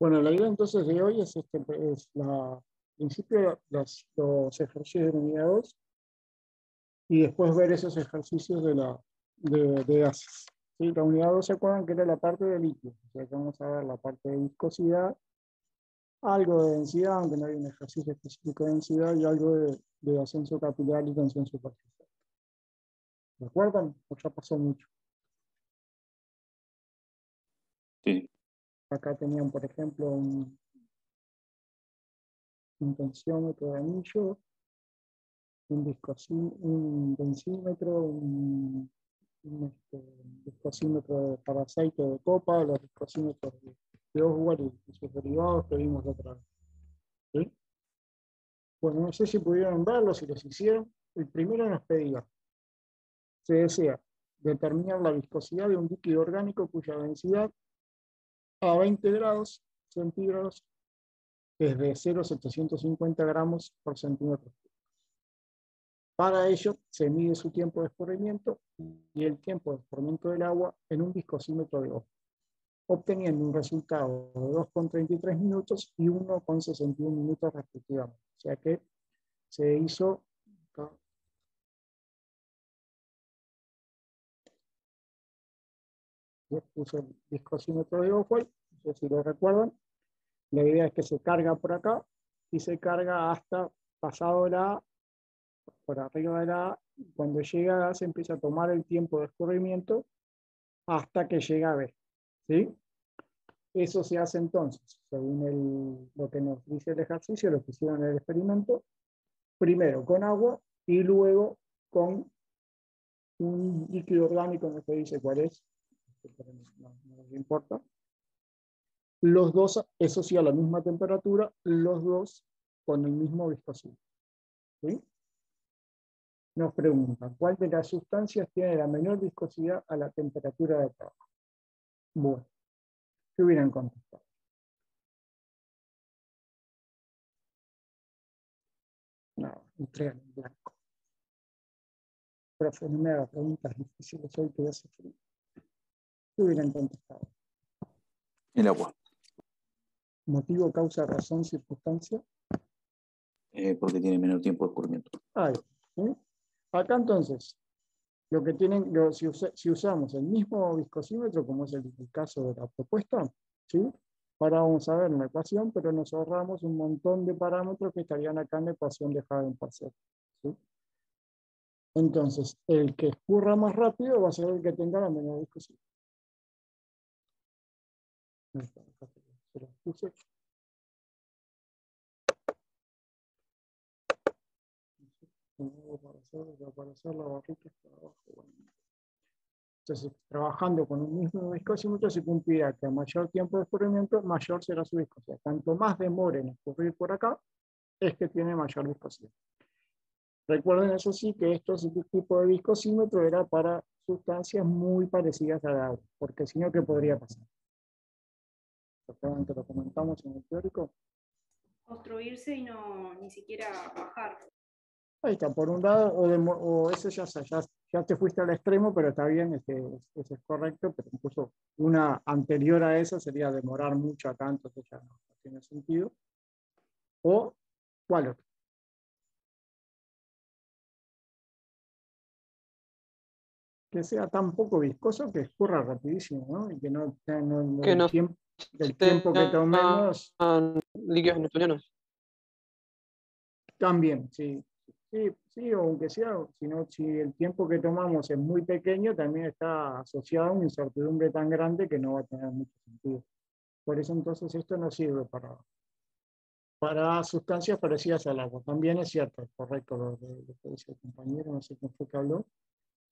Bueno, la idea entonces de hoy es, al principio los ejercicios de unidad 2 y después ver esos ejercicios de gases. ¿Sí? La unidad 2 se acuerdan que era la parte de líquidos, o sea que vamos a ver la parte de viscosidad, algo de densidad, aunque no hay un ejercicio específico de densidad, y algo de ascenso capilar y tensión superficial. ¿Recuerdan? O ya pasó mucho. Sí. Acá tenían, por ejemplo, un tensiómetro de anillo, un densímetro, un viscosímetro para aceite de copa, los viscosímetros de Oswald y sus derivados que vimos la otra vez. ¿Sí? Bueno, no sé si pudieron verlo, si los hicieron. El primero nos pedía, se desea determinar la viscosidad de un líquido orgánico cuya densidad a 20 grados centígrados es de 0,750 gramos por centímetro. Para ello, se mide su tiempo de escurrimiento y el tiempo de escurrimiento del agua en un viscosímetro de Oswald, obteniendo un resultado de 2,33 minutos y 1,61 minutos respectivamente. O sea que se hizo... Puse el viscosímetro de Oswald, no sé si lo recuerdan. La idea es que se carga por acá y se carga hasta pasado por arriba de la A. Cuando llega a se empieza a tomar el tiempo de escurrimiento hasta que llega a B. ¿Sí? Eso se hace entonces, según lo que nos dice el ejercicio, lo que hicieron en el experimento, primero con agua y luego con un líquido orgánico, no se dice cuál es, no nos importa. Los dos, eso sí, a la misma temperatura, los dos con el mismo viscosímetro. ¿Sí? Nos preguntan, ¿cuál de las sustancias tiene la menor viscosidad a la temperatura de trabajo? Bueno, ¿qué hubieran contestado? No, entregan en blanco. Profe, no me haga preguntas difíciles hoy que hace frío. ¿Qué hubieran contestado? El agua. ¿Motivo, causa, razón, circunstancia? Porque tiene menor tiempo de escurrimiento. Ahí. ¿Sí? Acá entonces, lo que tienen, si usamos el mismo viscosímetro, como es el caso de la propuesta, ¿sí? Ahora vamos a ver una ecuación, pero nos ahorramos un montón de parámetros que estarían acá en la ecuación de Hagen parcial. ¿Sí? Entonces, el que escurra más rápido va a ser el que tenga la menor viscosidad. Se los puse. Para hacer la barrita para abajo. Bueno. Entonces, trabajando con un mismo viscosímetro se cumplirá que a mayor tiempo de escurrimiento, mayor será su viscosidad. Cuanto más demore en escurrir por acá, es que tiene mayor viscosidad. Recuerden eso sí que este tipo de viscosímetro era para sustancias muy parecidas al agua, porque si no, ¿qué podría pasar? ¿Recuerdan que lo comentamos en el teórico? Construirse y no ni siquiera bajar. Ahí está, por un lado, o eso ya te fuiste al extremo, pero está bien, eso es correcto, pero incluso una anterior a esa sería demorar mucho acá, entonces ya no tiene sentido. O, ¿cuál otro? Que sea tan poco viscoso que escurra rapidísimo, ¿no? Y que el tiempo que tomemos... líquidos newtonianos. También, sí. Sí, o aunque sea, si el tiempo que tomamos es muy pequeño, también está asociado a una incertidumbre tan grande que no va a tener mucho sentido. Por eso entonces esto no sirve para sustancias parecidas al agua. También es cierto, es correcto lo que dice el compañero, no sé quién fue que habló,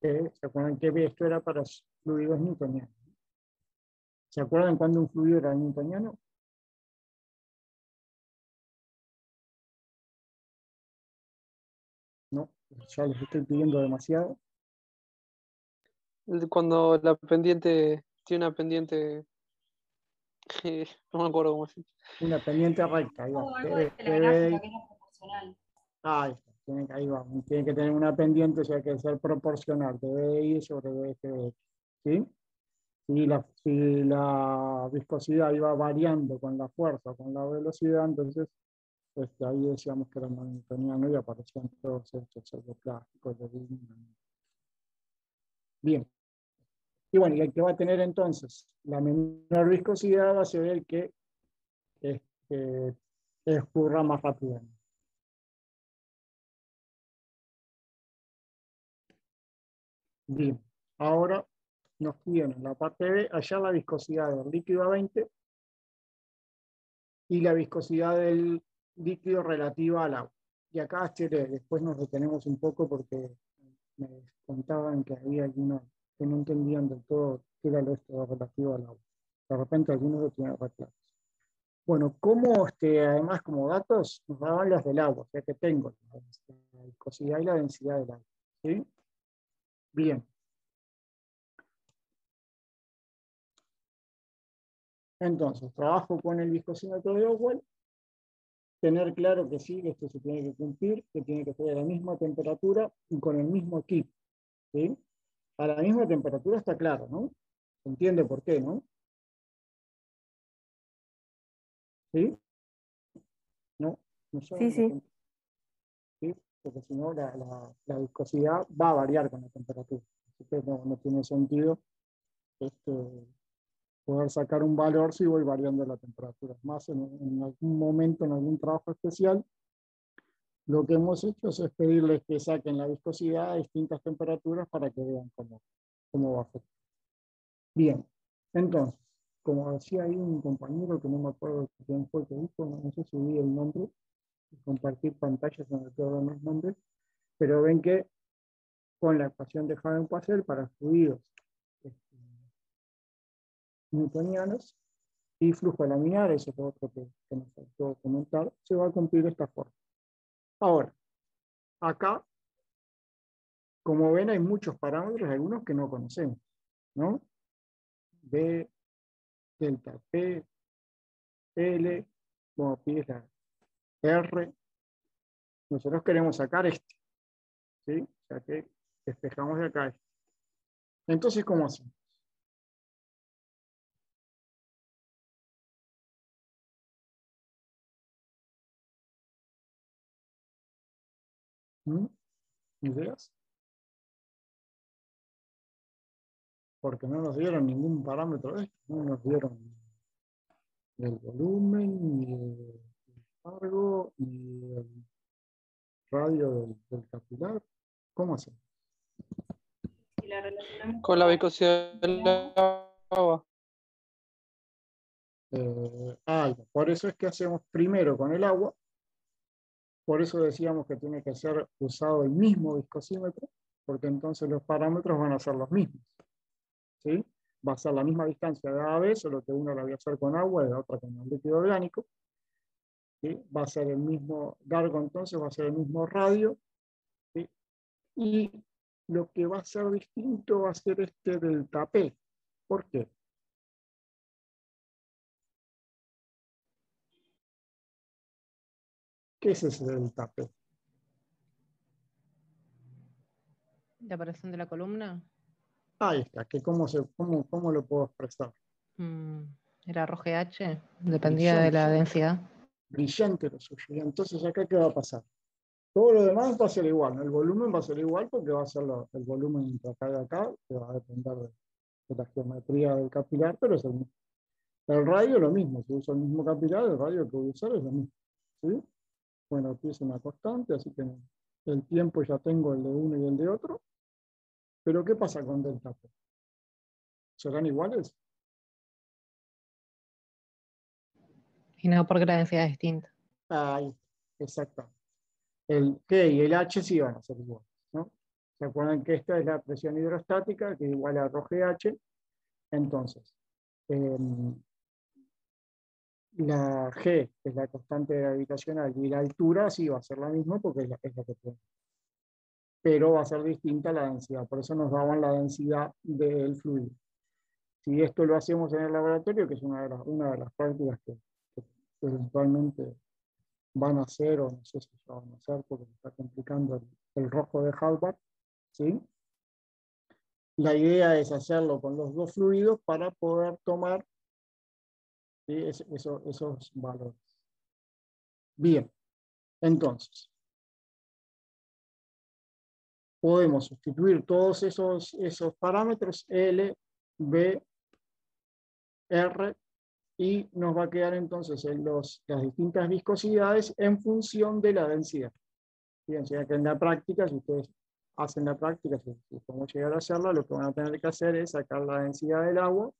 que se acuerdan que esto era para fluidos newtonianos. ¿Se acuerdan cuándo un fluido era newtoniano? No, ya les estoy pidiendo demasiado. Cuando la pendiente tiene una pendiente, no me acuerdo cómo se dice. Una pendiente recta, ahí va. Algo de la gráfica que era proporcional. Ahí está, ahí va. Tiene que tener una pendiente, o sea, que ser proporcional de BI sobre BFX. ¿Sí? Si la viscosidad iba variando con la fuerza, con la velocidad, entonces ahí decíamos que era newtoniano y aparecían todos estos pseudoplásticos de Wigner. Bien. Y bueno, y el que va a tener entonces la menor viscosidad va a ser el que escurra más rápidamente. Bien, ahora nos piden en la parte B hallar la viscosidad del líquido a 20 y la viscosidad del líquido relativa al agua. Y acá después nos detenemos un poco porque me contaban que había algunos que no entendían del todo qué era esto relativo al agua. De repente algunos lo tienen reclamos. Bueno, como además como datos nos daban los del agua, o sea que tengo la viscosidad y la densidad del agua. ¿Sí? Bien. Entonces, trabajo con el viscosímetro de Owen, tener claro que sí, que esto se tiene que cumplir, que tiene que ser a la misma temperatura y con el mismo equipo. ¿Sí? A la misma temperatura está claro, ¿no? Se entiende por qué, ¿no? ¿Sí? No, no sé. Sí, sí. ¿Sí? Porque si no, la viscosidad va a variar con la temperatura. Así que no tiene sentido poder sacar un valor si voy variando la temperatura. Más en algún momento, en algún trabajo especial, lo que hemos hecho es pedirles que saquen la viscosidad a distintas temperaturas para que vean cómo va a afectar. Bien, entonces, como decía ahí un compañero que no me acuerdo quién fue que dijo, no sé si vi el nombre, compartir pantallas donde todos los nombres, pero ven que con la ecuación de Hagen-Poiseuille para fluidos newtonianos y flujo laminar, eso es lo otro que nos faltó comentar, se va a cumplir de esta forma. Ahora, acá, como ven, hay muchos parámetros, algunos que no conocemos, ¿no? B, delta P, L, como pides la R, nosotros queremos sacar este, ¿sí? O sea que despejamos de acá este. Entonces, ¿cómo hacemos? ¿Ideas? Porque no nos dieron ningún parámetro de esto, no nos dieron el volumen, ni el largo, ni el radio del capilar. ¿Cómo hacemos? Si la relacionamos Con la viscosidad del agua. Por eso es que hacemos primero con el agua, por eso decíamos que tiene que ser usado el mismo viscosímetro, porque entonces los parámetros van a ser los mismos. ¿Sí? Va a ser la misma distancia de A a B, solo que uno la voy a hacer con agua y la otra con el líquido orgánico. ¿Sí? Va a ser el mismo largo, entonces va a ser el mismo radio. ¿Sí? Y lo que va a ser distinto va a ser este delta P. ¿Por qué? ¿Qué es ese delta P? La aparición de la columna. Ahí está, que cómo lo puedo expresar. Era ROGH, dependía de la densidad. Brillante lo suyo. Y entonces, ¿acá qué va a pasar? Todo lo demás va a ser igual, ¿no? El volumen va a ser igual porque va a ser el volumen entre acá y acá, que va a depender de la geometría del capilar, pero es el mismo. El radio lo mismo, si uso el mismo capilar, el radio que voy a usar es lo mismo. ¿Sí? Bueno, aquí es una constante, así que el tiempo ya tengo el de uno y el de otro. Pero ¿qué pasa con delta P? ¿Serán iguales? Y no porque la densidad es distinta. Ahí, exactamente. El G y el H sí van a ser iguales, ¿no? ¿Se acuerdan que esta es la presión hidrostática, que es igual a ρGH? Entonces, la G, que es la constante gravitacional, y la altura sí va a ser la misma porque es la que tiene. Pero va a ser distinta la densidad, por eso nos daban la densidad del fluido. Si esto lo hacemos en el laboratorio, que es una de las prácticas que eventualmente van a hacer, o no sé si ya van a hacer, porque se está complicando el rojo de Halbach, ¿sí? la idea es hacerlo con los dos fluidos para poder tomar, ¿sí?, esos valores. Bien, entonces, podemos sustituir todos esos parámetros, L, B, R, y nos va a quedar entonces en las distintas viscosidades en función de la densidad. Fíjense que en la práctica, si ustedes hacen la práctica, si podemos llegar a hacerla, lo que van a tener que hacer es sacar la densidad del agua,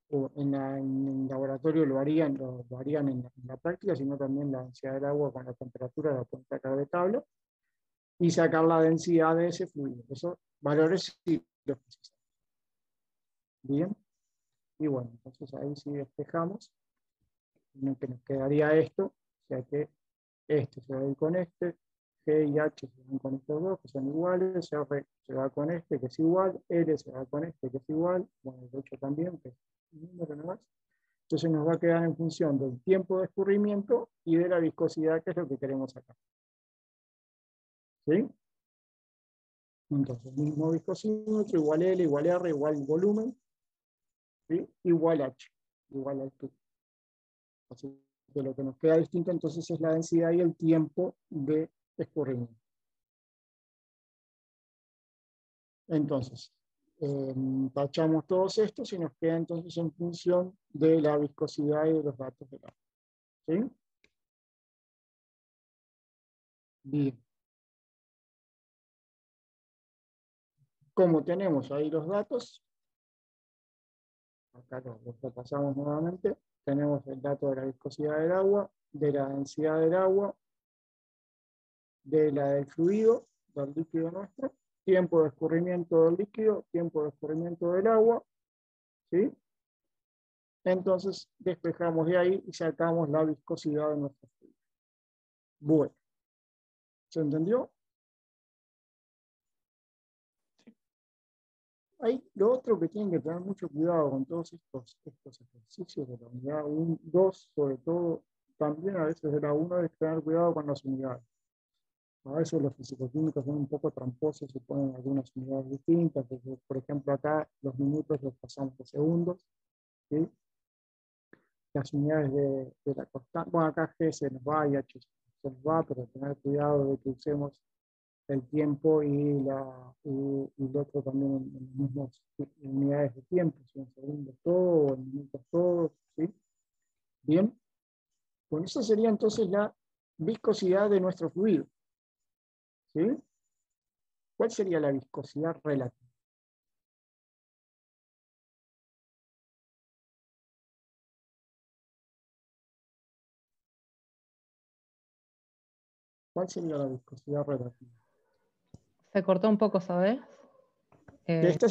o en el laboratorio lo harían en la práctica, sino también la densidad del agua con la temperatura, la pueden sacar de tabla, y sacar la densidad de ese fluido. Esos valores sí los precisamos. Bien, y bueno, entonces ahí sí despejamos, que nos quedaría esto, o sea que este se va a ir con este, G y H se van con estos dos, que son iguales, R se va con este, que es igual, L se va con este, que es igual, bueno, el 8 también, que es un número nomás. Entonces nos va a quedar en función del tiempo de escurrimiento y de la viscosidad, que es lo que queremos sacar. ¿Sí? Entonces, mismo viscosímetro, igual L, igual R, igual volumen, ¿sí?, igual H, igual altura. Así que lo que nos queda distinto entonces es la densidad y el tiempo de escurrimiento. Entonces, tachamos todos estos y nos queda entonces en función de la viscosidad y de los datos del agua. ¿Sí? Bien. Como tenemos ahí los datos, acá los repasamos nuevamente, tenemos el dato de la viscosidad del agua, de la densidad del agua, de la del fluido, del líquido nuestro, tiempo de escurrimiento del líquido, tiempo de escurrimiento del agua, ¿sí? Entonces despejamos de ahí y sacamos la viscosidad de nuestro fluido. Bueno, ¿se entendió? Ahí, lo otro que tienen que tener mucho cuidado con todos estos ejercicios de la unidad 1, 2, sobre todo, también a veces de la 1, es tener cuidado con las unidades. A veces los fisicoquímicos son un poco tramposos y ponen algunas unidades distintas, porque, por ejemplo, acá los minutos los pasamos de segundos, ¿sí? Las unidades de la constante, bueno, acá G se nos va y H se nos va, pero tener cuidado de que usemos el tiempo y el otro también en las mismas unidades de tiempo, si en segundos todo o en minutos todo, ¿sí? Bien, con eso sería entonces la viscosidad de nuestro fluido, ¿sí? ¿Cuál sería la viscosidad relativa? ¿Cuál sería la viscosidad relativa? Se cortó un poco, ¿sabes? Que esta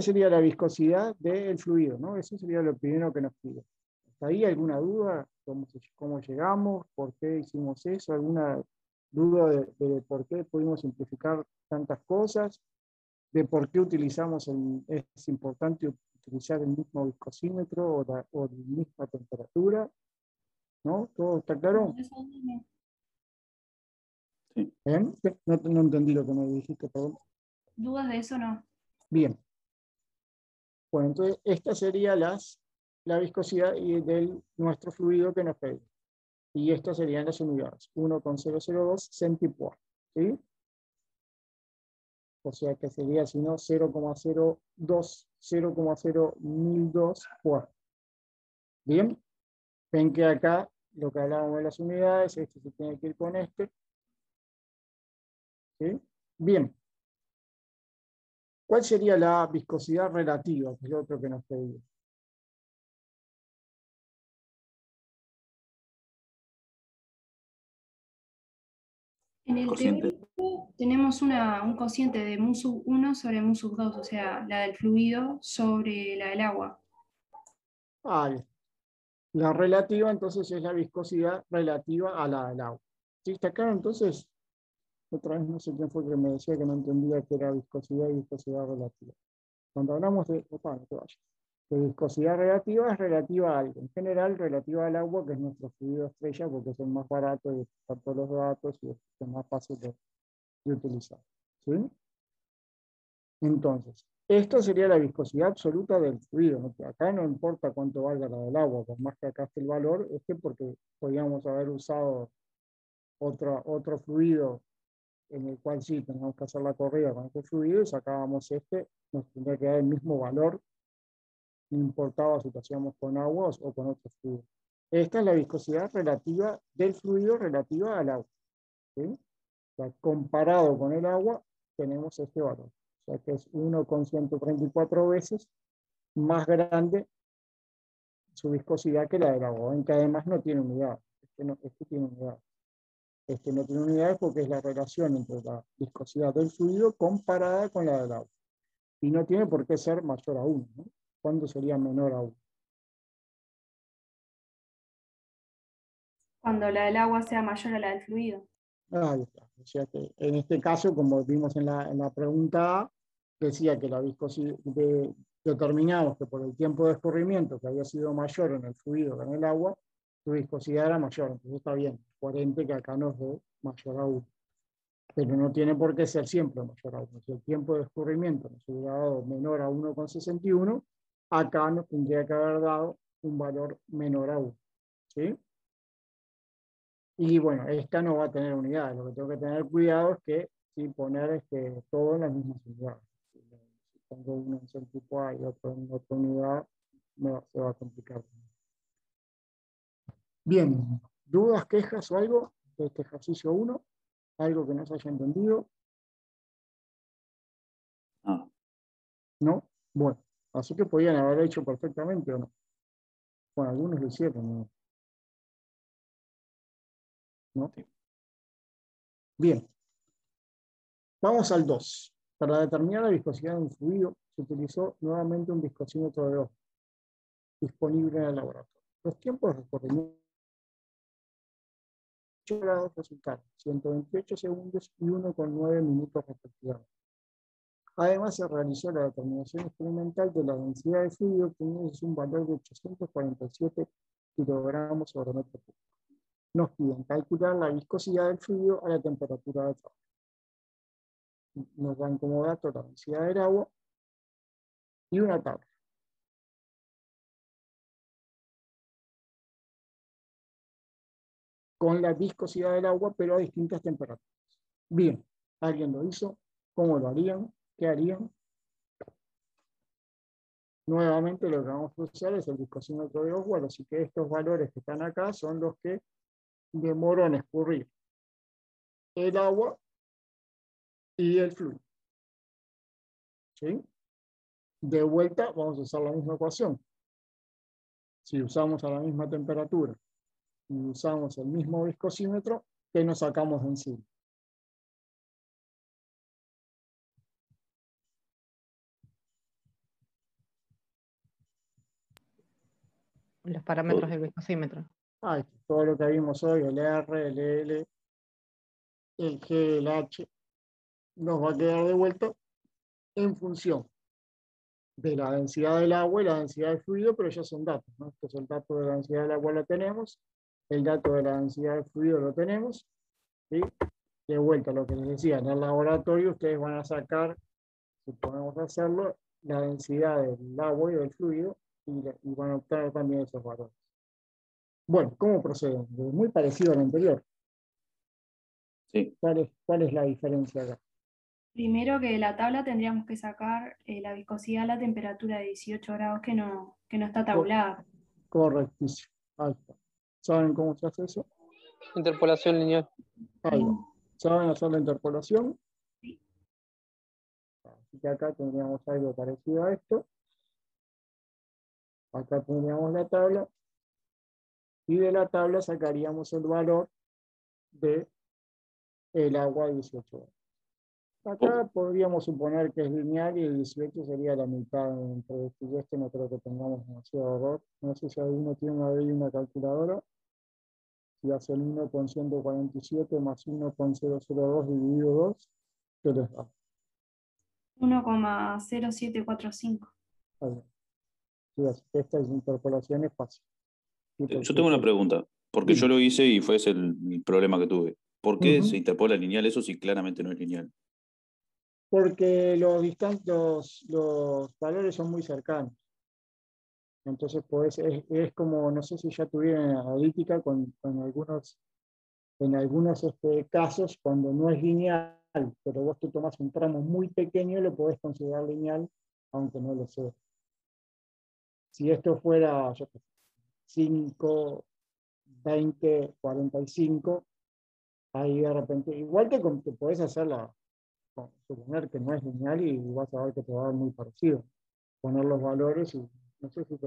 sería la viscosidad del fluido, ¿no? Eso sería lo primero que nos pide. ¿Hasta ahí alguna duda? ¿Cómo llegamos? ¿Por qué hicimos eso? ¿Alguna duda de por qué pudimos simplificar tantas cosas? ¿De por qué utilizamos es importante utilizar el mismo viscosímetro o la misma temperatura? ¿No? ¿Todo está claro? Sí. ¿Bien? No entendí lo que me dijiste, perdón. ¿Dudas de eso no? Bien. Bueno, entonces esta sería la viscosidad de nuestro fluido que nos pedimos. Y estas serían las unidades, 1,002 centipoir, ¿sí? O sea que sería, si no, 0,02 poir. Bien, ven que acá lo que hablábamos de las unidades, este se tiene que ir con este. ¿Sí? Bien. ¿Cuál sería la viscosidad relativa? Que es lo otro que nos pedimos. En el Cociente. teórico tenemos un cociente de mu sub 1 sobre mu sub 2, o sea, la del fluido sobre la del agua. Bien. La relativa, entonces, es la viscosidad relativa a la del agua. ¿Sí está acá? Entonces, otra vez no sé quién fue que me decía que no entendía qué era viscosidad y viscosidad relativa. Cuando hablamos de viscosidad relativa, es relativa a algo. En general, relativa al agua, que es nuestro fluido estrella, porque es el más barato y está todos los datos y es el más fácil de utilizar. ¿Sí? Entonces, esto sería la viscosidad absoluta del fluido, ¿no? Acá no importa cuánto valga la del agua, por más que acá esté el valor, es que porque podríamos haber usado otro fluido en el cual sí tenemos que hacer la corrida con este fluido y sacábamos este, nos tendría que dar el mismo valor, no importaba si lo hacíamos con agua o con otro fluido. Esta es la viscosidad relativa del fluido relativa al agua, ¿sí? O sea, comparado con el agua, tenemos este valor. O sea que es 1,134 veces más grande su viscosidad que la del agua, en que además no tiene unidad. Este tiene unidad. Este no tiene unidades porque es la relación entre la viscosidad del fluido comparada con la del agua. Y no tiene por qué ser mayor a 1, ¿no? ¿Cuándo sería menor a 1? Cuando la del agua sea mayor a la del fluido. Ahí está. O sea que en este caso, como vimos en la pregunta A, decía que la viscosidad, determinamos que por el tiempo de escurrimiento que había sido mayor en el fluido que en el agua, su viscosidad era mayor. Entonces está bien, coherente que acá nos dé mayor a 1. Pero no tiene por qué ser siempre mayor a 1. Si el tiempo de escurrimiento nos hubiera dado menor a 1,61, acá nos tendría que haber dado un valor menor a 1. ¿Sí? Y bueno, esta no va a tener unidades. Lo que tengo que tener cuidado es que si poner todo en las mismas unidades. Si pongo uno en el tipo A y otro en otra unidad, se va a complicar. Bien, ¿dudas, quejas o algo de este ejercicio 1? ¿Algo que no se haya entendido? Ah, ¿No? Bueno, así que podían haber hecho perfectamente o no. Bueno, algunos lo hicieron, ¿no? ¿No? Bien, vamos al 2. Para determinar la viscosidad de un fluido, se utilizó nuevamente un viscosímetro de Ohm disponible en el laboratorio. Los tiempos de recorrimiento 8 grados resultaron 128 segundos y 1,9 minutos respectivamente. Además, se realizó la determinación experimental de la densidad de fluido, obteniendo un valor de 847 kilogramos sobre metro cúbico. Nos piden calcular la viscosidad del fluido a la temperatura de trabajo. Nos dan como dato la densidad del agua y una tabla. Con la viscosidad del agua, pero a distintas temperaturas. Bien, ¿alguien lo hizo? ¿Cómo lo harían? ¿Qué harían? Nuevamente lo que vamos a usar es el viscosímetro de Oswald, así que estos valores que están acá son los que demoró en escurrir el agua y el fluido. ¿Sí? De vuelta vamos a usar la misma ecuación. Si usamos a la misma temperatura y usamos el mismo viscosímetro, ¿qué nos sacamos de encima? Los parámetros del viscosímetro. Todo lo que vimos hoy, el R, el L, el G, el H, nos va a quedar de vuelta en función de la densidad del agua y la densidad del fluido, pero ya son datos, ¿no? Este es el dato de la densidad del agua, lo tenemos, el dato de la densidad del fluido lo tenemos, ¿sí? De vuelta, lo que les decía, en el laboratorio ustedes van a sacar, si podemos hacerlo, la densidad del agua y del fluido y van a obtener también esos valores. Bueno, ¿cómo proceden? Muy parecido al anterior. sí. ¿Cuál es la diferencia acá? Primero que de la tabla tendríamos que sacar la viscosidad a la temperatura de 18 grados que no está tabulada. Correctísimo. Ahí está. ¿Saben cómo se hace eso? Interpolación lineal. Ahí va. ¿Saben hacer la interpolación? Sí. Así que acá tendríamos algo parecido a esto. Acá tendríamos la tabla. Y de la tabla sacaríamos el valor de el agua a 18 grados. Acá podríamos suponer que es lineal y el 18 sería la mitad entre este y este. No creo que tengamos demasiado error. No sé si alguno tiene una calculadora. Si hace el 1,147 más 1,002 dividido 2, ¿qué les da? 1,0745. Sí, así que esta interpolación es fácil. Yo tengo una pregunta, porque yo lo hice y fue ese el problema que tuve. ¿Por qué se interpola lineal eso si claramente no es lineal? Porque los valores son muy cercanos. Entonces, pues, es como, no sé si ya tuvieron analítica con en algunos casos, cuando no es lineal, pero vos te tomas un tramo muy pequeño, lo podés considerar lineal, aunque no lo sea. Si esto fuera, yo qué sé, 5, 20, 45, ahí de repente, igual te podés hacerla, suponer que no es lineal y vas a ver que te va a dar muy parecido. Poner los valores y no sé si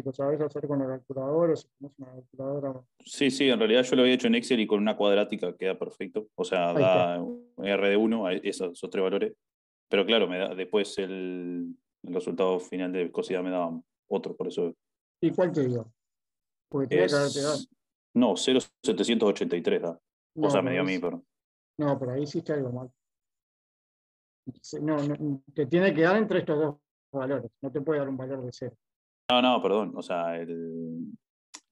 lo sabes hacer con la calculadora o si tienes una calculadora. Sí, sí, en realidad yo lo había hecho en Excel y con una cuadrática queda perfecto. O sea, Ahí está. da R de 1 a esos tres valores. Pero claro, después el resultado final de viscosidad me daba otro, por eso ¿Y cuál te dio? Porque tenía que haberte dado. es. No, 0,783 da. O No, sea, me pero dio a ahí, mí, perdón. no, pero ahí hiciste algo mal. No, te tiene que dar entre estos dos valores. No te puede dar un valor de cero. No, no, perdón. O sea,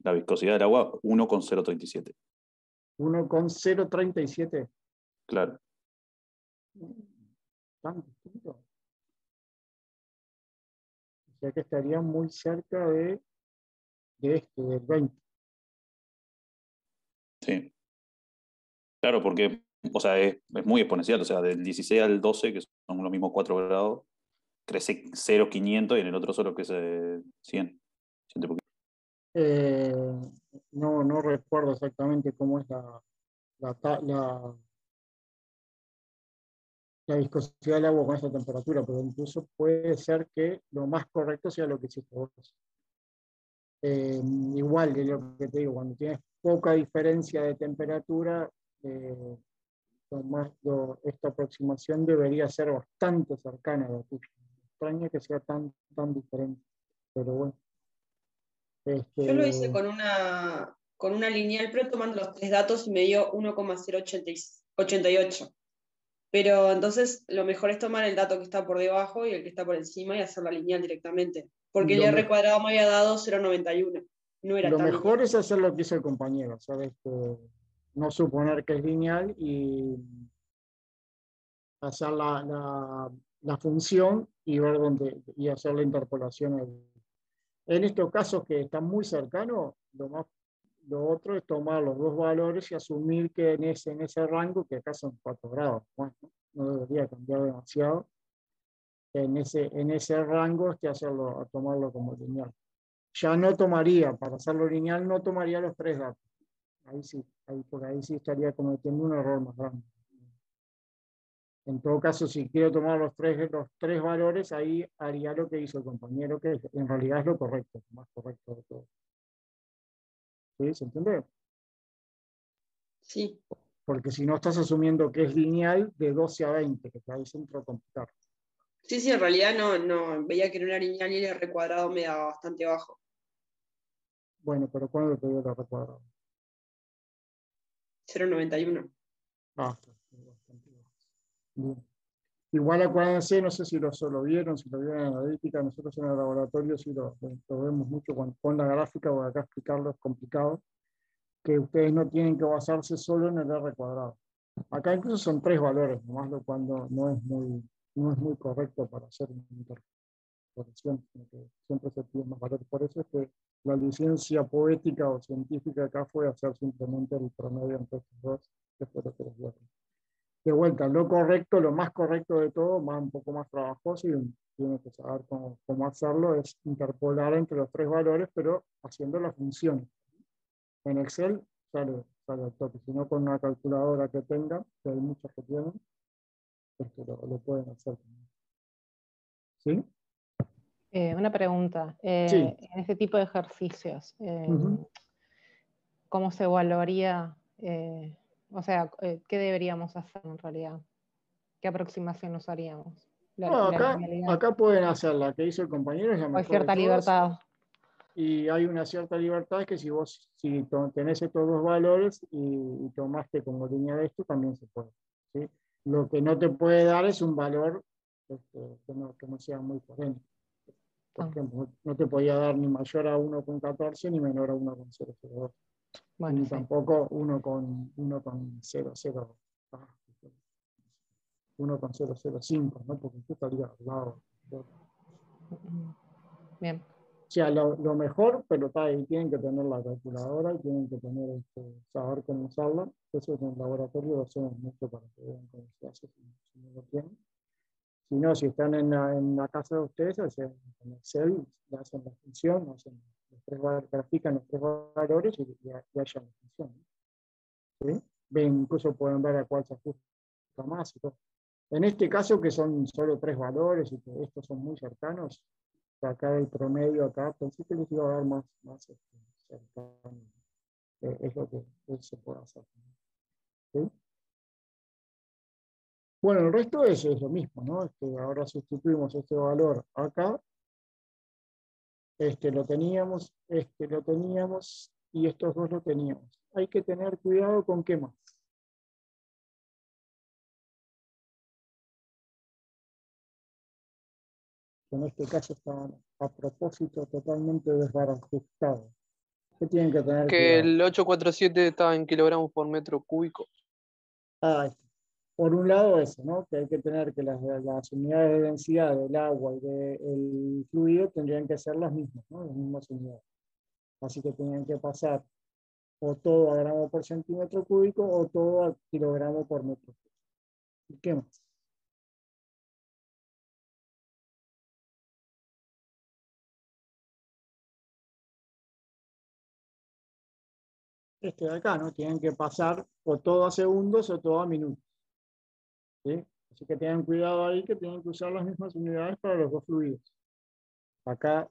la viscosidad del agua, 1,037. 1,037. Claro. Tan distinto. O sea que estaría muy cerca del 20. Sí. Claro, porque, o sea, es muy exponencial. O sea, del 16 al 12, que son los mismos 4 grados, crece 0,500 y en el otro solo crece 100. 100 y poquito. Eh, no recuerdo exactamente cómo es la, ta- la- la viscosidad del agua con esa temperatura, pero incluso puede ser que lo más correcto sea lo que hiciste vos. Igual de lo que te digo, cuando tienes poca diferencia de temperatura, eh, esta aproximación debería ser bastante cercana a la tuya. Extraña que sea tan diferente, pero bueno. Yo lo hice Este, con una lineal, pero tomando los tres datos y me dio 1,088. Pero entonces lo mejor es tomar el dato que está por debajo y el que está por encima y hacer la lineal directamente. Porque el lo, R me- cuadrado me había dado 0,91. No era lo tan lineal. mejor es hacer lo que hizo el compañero, ¿sabes? No suponer que es lineal y hacer la función y ver y hacer la interpolación ahí. En estos casos que están muy cercanos, lo otro es tomar los dos valores y asumir que en ese rango, que acá son 4 grados, bueno, no debería cambiar demasiado, que en ese rango es que tomarlo como lineal. Ya no tomaría, para hacerlo lineal, no tomaría los tres datos. Ahí sí, por ahí sí estaría cometiendo un error más grande. En todo caso, si quiero tomar los tres valores, ahí haría lo que hizo el compañero, que en realidad es lo correcto, lo más correcto de todo. ¿Sí? ¿Se entiende? Sí, Porque si no estás asumiendo que es lineal de 12 a 20, que ahí se entra a computar. sí, sí, en realidad no, veía que no era lineal y el R cuadrado me daba bastante bajo. Bueno, pero ¿cuándo te dio la recuadrado? 0,91. Ah, bastante bajo. Bien. Igual acuérdense, no sé si lo vieron, si lo vieron en analítica, nosotros en el laboratorio sí lo vemos mucho con la gráfica, porque acá explicarlo es complicado, que ustedes no tienen que basarse solo en el R cuadrado. Acá incluso son tres valores, nomás lo cuando no es muy correcto para hacer una interpretación, sino que siempre se piden más valores. Por eso es que la licencia poética o científica acá fue hacer simplemente el promedio entre estos dos, que fue lo que les dio. De vuelta, lo correcto, lo más correcto de todo, un poco más trabajoso y tiene que saber cómo hacerlo, es interpolar entre los tres valores, pero haciendo la función. En Excel sale al toque, si no con una calculadora que tenga, que hay muchas que tienen, lo pueden hacer. ¿Sí? Una pregunta. Sí. En este tipo de ejercicios, Ujú. ¿cómo se evaluaría? O sea, ¿qué deberíamos hacer en realidad? ¿Qué aproximación usaríamos? Bueno, La linealidad. acá pueden hacer la que hizo el compañero, es la ¿O hay mejor de cierta todas. libertad? Y hay una cierta libertad que si tenés estos dos valores y tomaste como línea de esto, también se puede. ¿Sí? Lo que no te puede dar es un valor que no sea muy coherente. Por Ah, ejemplo, no te podía dar ni mayor a 1,14 ni menor a 1,002. bueno, Ni sí. tampoco 1,00. 1,005, ¿no? Porque esto estaría al lado. Bien. O sea, lo mejor, pero ahí tienen que tener la calculadora y tienen que tener saber cómo usarla. Eso en el laboratorio lo hacemos mucho para que vean cómo se hace si no lo tienen. Si no, si están en la casa de ustedes, hacen en Excel, le hacen la función, grafican los tres valores y hallan la función, ¿no? ¿Sí? Incluso pueden ver a cuál se ajusta más y todo. En este caso, que son solo 3 valores y que estos son muy cercanos, acá el promedio, acá pensé que les iba a dar más cercano. Es lo que se puede hacer. ¿Sí? Bueno, el resto es lo mismo, ¿no? Ahora sustituimos este valor acá. Lo teníamos y estos dos lo teníamos. Hay que tener cuidado con qué más. En este caso estaban a propósito totalmente desbarajustados. ¿Qué tienen que tener Que cuidado? el 847 estaba en kilogramos por metro cúbico. Por un lado eso, ¿no? Que hay que tener que las unidades de densidad del agua y del fluido tendrían que ser las mismas, ¿no? Las mismas unidades. Así que tenían que pasar o todo a gramo por centímetro cúbico o todo a kilogramo por metro cúbico. ¿Y qué más? De acá, ¿no? Tienen que pasar o todo a segundos o todo a minutos. ¿Sí? Así que tengan cuidado ahí que tienen que usar las mismas unidades para los dos fluidos. Acá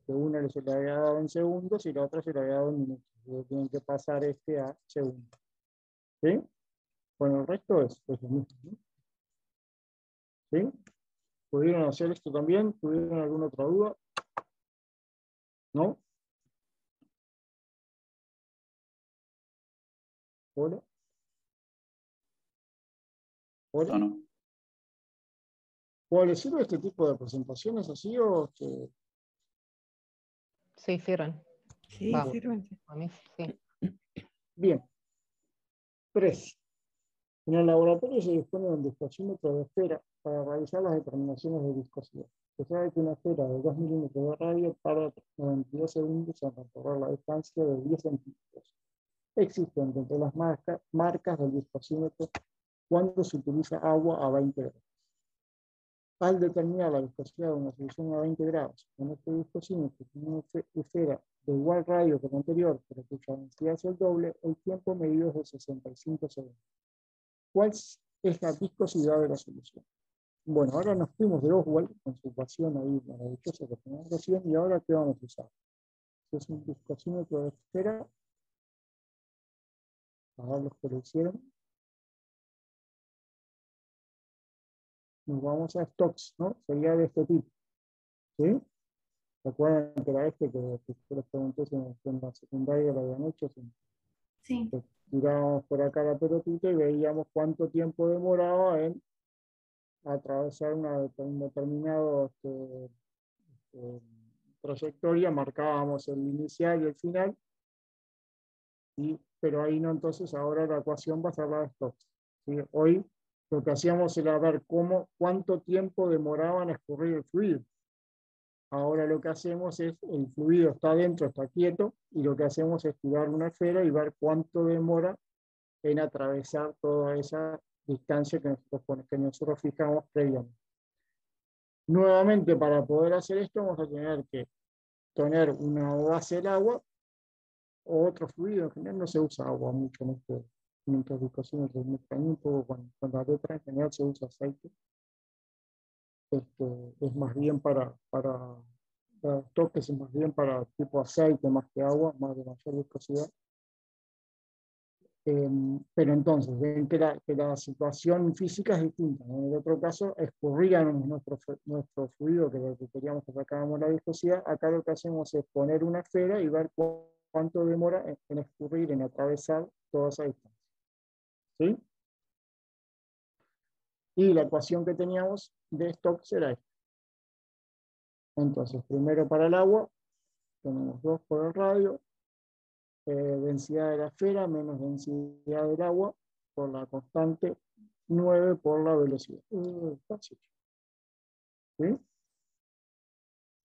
uno se le había dado en segundos y la otra se le había dado en minutos. Entonces tienen que pasar a segundos. ¿Sí? Bueno, el resto es lo mismo, ¿no? ¿Sí? ¿Pudieron hacer esto también? ¿Tuvieron alguna otra duda? ¿No? ¿Hola? ¿Hola? No, no. ¿O les sirve este tipo de presentaciones así o Sí, sirven. Sí, Va, sirven. a mí sí. Bien. 3. En el laboratorio se dispone de un discosímetro de esfera para realizar las determinaciones de viscosidad. Se sabe que una esfera de 2 milímetros de radio tarda 92 segundos en recorrer la distancia de 10 centímetros. Existen entre las marcas del viscosímetro cuando se utiliza agua a 20 grados. Al determinar la viscosidad de una solución a 20 grados, en este viscosímetro tiene una esfera de igual radio que la anterior, pero cuya densidad es el doble, el tiempo medido es de 65 segundos. ¿Cuál es la viscosidad de la solución? Bueno, ahora nos fuimos de Oswald con su ecuación ahí maravillosa que tenemos recién, y ahora ¿qué vamos a usar? Es un viscosímetro de esfera. A ver los que lo hicieron. Nos vamos a Stokes, ¿no? Sería de este tipo. ¿Sí? ¿Recuerdan que era que yo les pregunté en la secundaria lo habían hecho? Sí. Tirábamos por acá la pelotita y veíamos cuánto tiempo demoraba en atravesar un determinado trayectoria, marcábamos el inicial y el final, pero ahí no, entonces ahora la ecuación va a ser la de Stokes. ¿Sí? Hoy lo que hacíamos era ver cuánto tiempo demoraban a escurrir el fluido. Ahora lo que hacemos es, el fluido está adentro, está quieto, y lo que hacemos es tirar una esfera y ver cuánto demora en atravesar toda esa distancia que nosotros fijamos previamente. Nuevamente, para poder hacer esto, vamos a tener que tener una base del agua o otro fluido. En general no se usa agua mucho en estas discusiones, me extraño un poco con la letra. En general se usa aceite. Es más bien para toques, es más bien para tipo aceite más que agua, más de mayor viscosidad. Pero entonces, ven que la situación física es distinta, ¿no? En el otro caso, escurríamos nuestro fluido, que lo que queríamos que sacáramos la viscosidad. Acá lo que hacemos es poner una esfera y ver cuánto demora en escurrir, en atravesar toda esa distancia. ¿Sí? Y la ecuación que teníamos de Stokes era esta. Entonces, primero para el agua, tenemos 2 por el radio, densidad de la esfera menos densidad del agua por la constante 9 por la velocidad. Fácil. ¿Sí?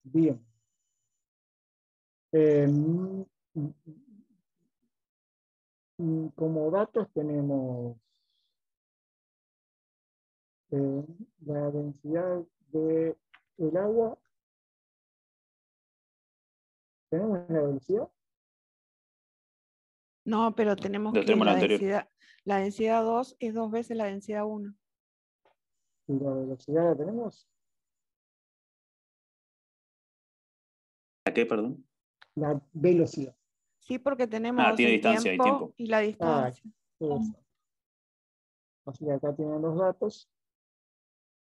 Bien. Como datos tenemos la densidad del agua. ¿Tenemos la velocidad? No, pero tenemos Ya que tenemos la anterior. la densidad 2 es 2 veces la densidad 1. ¿Y la velocidad la tenemos? ¿A qué, perdón? La velocidad. Sí, porque tenemos Tiene el distancia y tiempo tiempo. y la Ah, distancia. eso. Así que acá tienen los datos.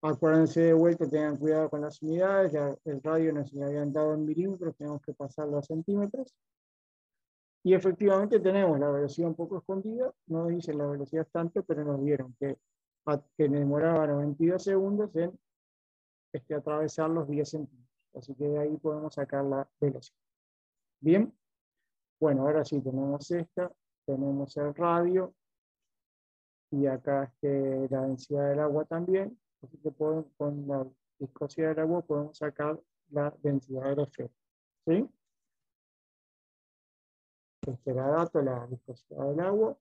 Acuérdense de vuelta, tengan cuidado con las unidades. Ya el radio nos lo habían dado en milímetros, tenemos que pasarlo a centímetros. Y efectivamente tenemos la velocidad un poco escondida. No dicen la velocidad tanto, pero nos dieron que demoraba 92 segundos en atravesar los 10 centímetros. Así que de ahí podemos sacar la velocidad. Bien. Bueno, ahora sí tenemos tenemos el radio. Y acá la densidad del agua también. Así que con la viscosidad del agua podemos sacar la densidad de la esfera. ¿Sí? Este era dato, la viscosidad del agua.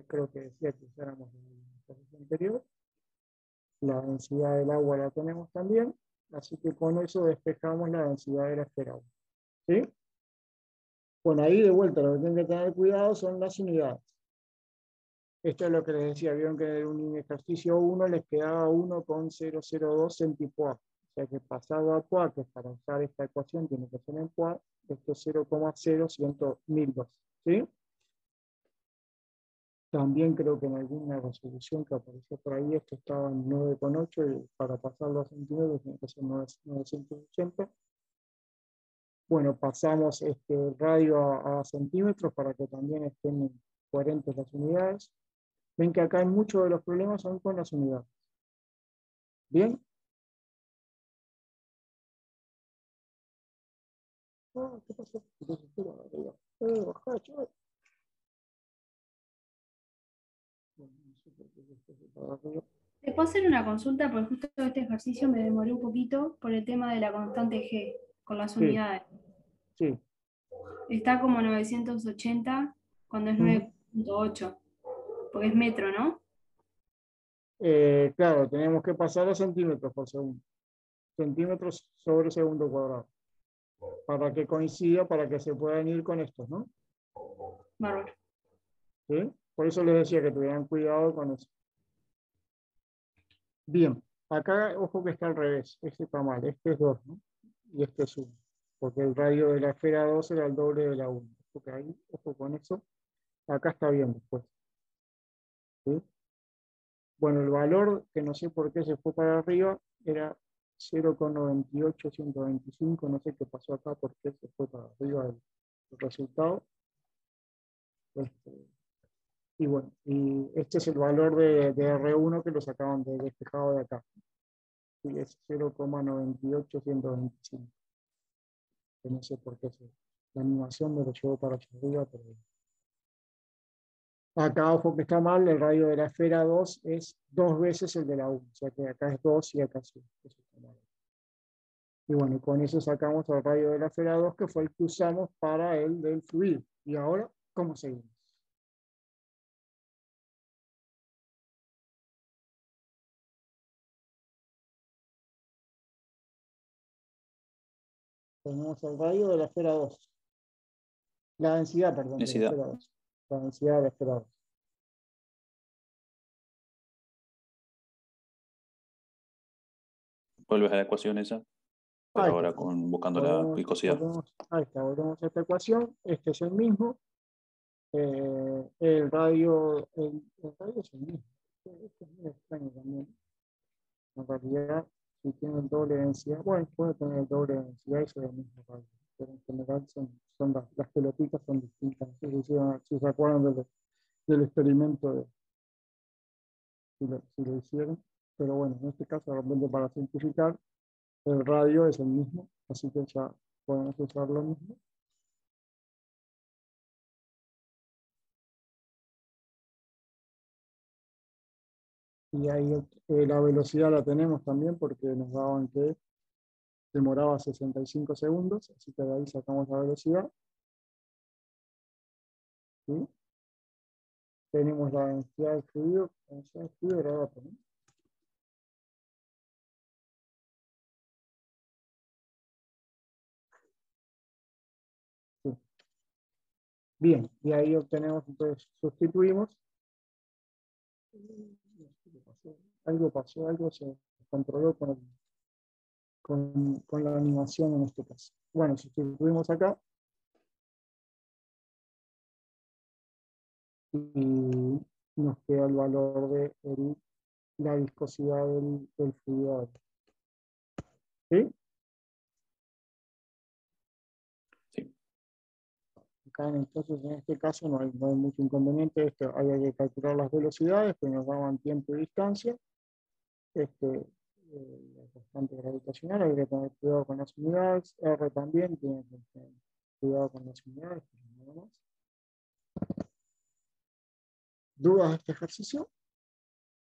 Creo que decía que usáramos la ejercicio anterior. La densidad del agua la tenemos también. Así que con eso despejamos la densidad de la esfera. ¿Sí? Bueno, ahí de vuelta lo que tienen que tener cuidado son las unidades. Esto es lo que les decía, vieron que en un ejercicio 1 les quedaba 1,002 centipoa. O sea que pasado a poa, que para usar esta ecuación tiene que ser en poa, esto es 0,0100.002. ¿Sí? También creo que en alguna resolución que apareció por ahí, esto estaba en 9,8 y para pasarlo a centímetros tiene que ser 980. Bueno, pasamos el radio a centímetros para que también estén coherentes las unidades. Ven que acá muchos de los problemas son con las unidades. ¿Bien? ¿Qué pasó? Bajá, chaval. ¿Te puedo hacer una consulta? Porque justo este ejercicio me demoré un poquito por el tema de la constante G con las Sí, unidades. sí. Está como 980 cuando es Ujú. 9,8, porque es metro, ¿no? Claro, tenemos que pasar a centímetros por segundo. Centímetros sobre segundo cuadrado. Para que coincida, para que se puedan ir con estos, ¿no? Bárbaro. ¿Sí? Por eso les decía que tuvieran cuidado con eso. Bien, acá ojo que está al revés. Este está mal, este es 2, ¿no? Y este es 1. Porque el radio de la esfera 2 era el doble de la 1. Porque ahí, ojo con eso. Acá está bien después. ¿Sí? Bueno, el valor, que no sé por qué se fue para arriba, era 0,98125. No sé qué pasó acá, por qué se fue para arriba el resultado. Y bueno, y este es el valor de R1 que lo sacaban de despejado de acá. Y es 0,98125. Que no sé por qué la animación me lo llevó para allá arriba, pero acá, ojo que está mal, el radio de la esfera 2 es 2 veces el de la 1. O sea que acá es 2 y acá es 1. Eso está mal. Y bueno, con eso sacamos el radio de la esfera 2, que fue el que usamos para el del fluido. Y ahora, ¿cómo seguimos? Tenemos el radio de la esfera 2. La densidad, perdón, de la Densidad. esfera 2. La densidad de la esfera 2. Vuelves a la ecuación esa, pero Ahí ahora está. buscando la viscosidad. Ahí está, volvemos a esta ecuación. Este es el mismo. El radio es el mismo. Esto es muy extraño también. En realidad, si tiene el doble densidad, bueno, puede tener el doble densidad y ser el mismo radio. Pero en general son las pelotitas son distintas. Si se acuerdan del experimento, si lo hicieron. Pero bueno, en este caso, de repente para simplificar, el radio es el mismo, así que ya podemos usar lo mismo. Y ahí la velocidad la tenemos también porque nos daban que demoraba 65 segundos, así que de ahí sacamos la velocidad. ¿Sí? Tenemos la densidad del fluido, era otro, ¿no? Sí. Bien, y ahí obtenemos, entonces sustituimos. Algo se controló con la animación en este caso. Bueno, sustituimos acá. Y nos queda el valor de la viscosidad del fluido. ¿Sí? Sí. Acá entonces en este caso no hay mucho inconveniente. Había que calcular las velocidades que nos daban tiempo y distancia. La constante gravitacional, hay que tener cuidado con las unidades. R también tiene que tener cuidado con las unidades. Nada más. ¿Dudas de este ejercicio?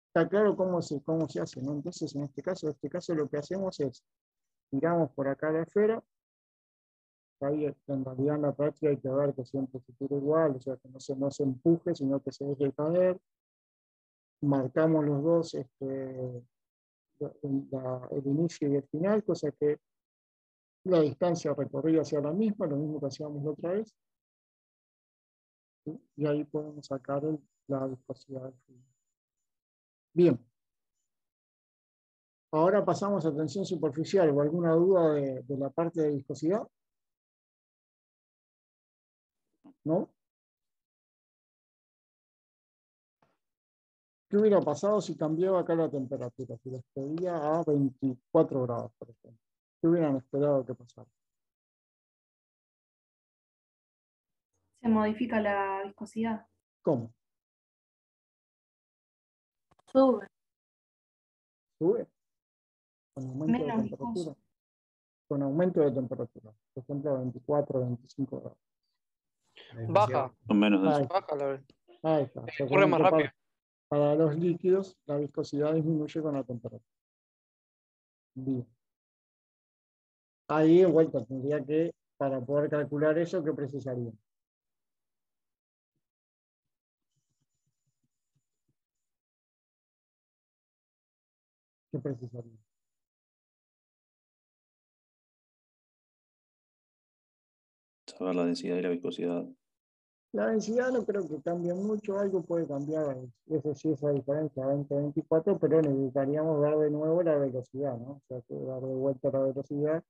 Está claro cómo se hace, ¿no? Entonces, en este caso lo que hacemos es, tiramos por acá la esfera, ahí en realidad en la práctica hay que ver que siempre se tire igual, o sea, que no se empuje, sino que se deje caer. Marcamos los dos el inicio y el final, cosa que la distancia recorrida sea la misma, lo mismo que hacíamos la otra vez. ¿Sí? Y ahí podemos sacar la viscosidad del fluido. Bien. Ahora pasamos a tensión superficial. ¿O alguna duda de la parte de viscosidad? ¿No? ¿Qué hubiera pasado si cambiaba acá la temperatura? Si la pedía a 24 grados, por ejemplo. ¿Qué hubieran esperado que pasara? Se modifica la viscosidad. ¿Cómo? Sube. ¿Sube? Con aumento de Menos temperatura. viscoso. Con aumento de temperatura. Por ejemplo, a 24 o 25 grados. Baja, Son menos de eso. baja la verdad. Ahí está. ¿Se Corre acuerdan más que rápido. para los líquidos la viscosidad disminuye con la temperatura? Bien. Ahí de vuelta tendría que, para poder calcular eso, ¿qué precisaría? ¿Qué precisaría? Saber la densidad y la viscosidad. La densidad no creo que cambie mucho, algo puede cambiar, eso sí, esa diferencia 20-24, pero necesitaríamos ver de nuevo la velocidad, ¿no? O sea, que dar de vuelta la velocidad,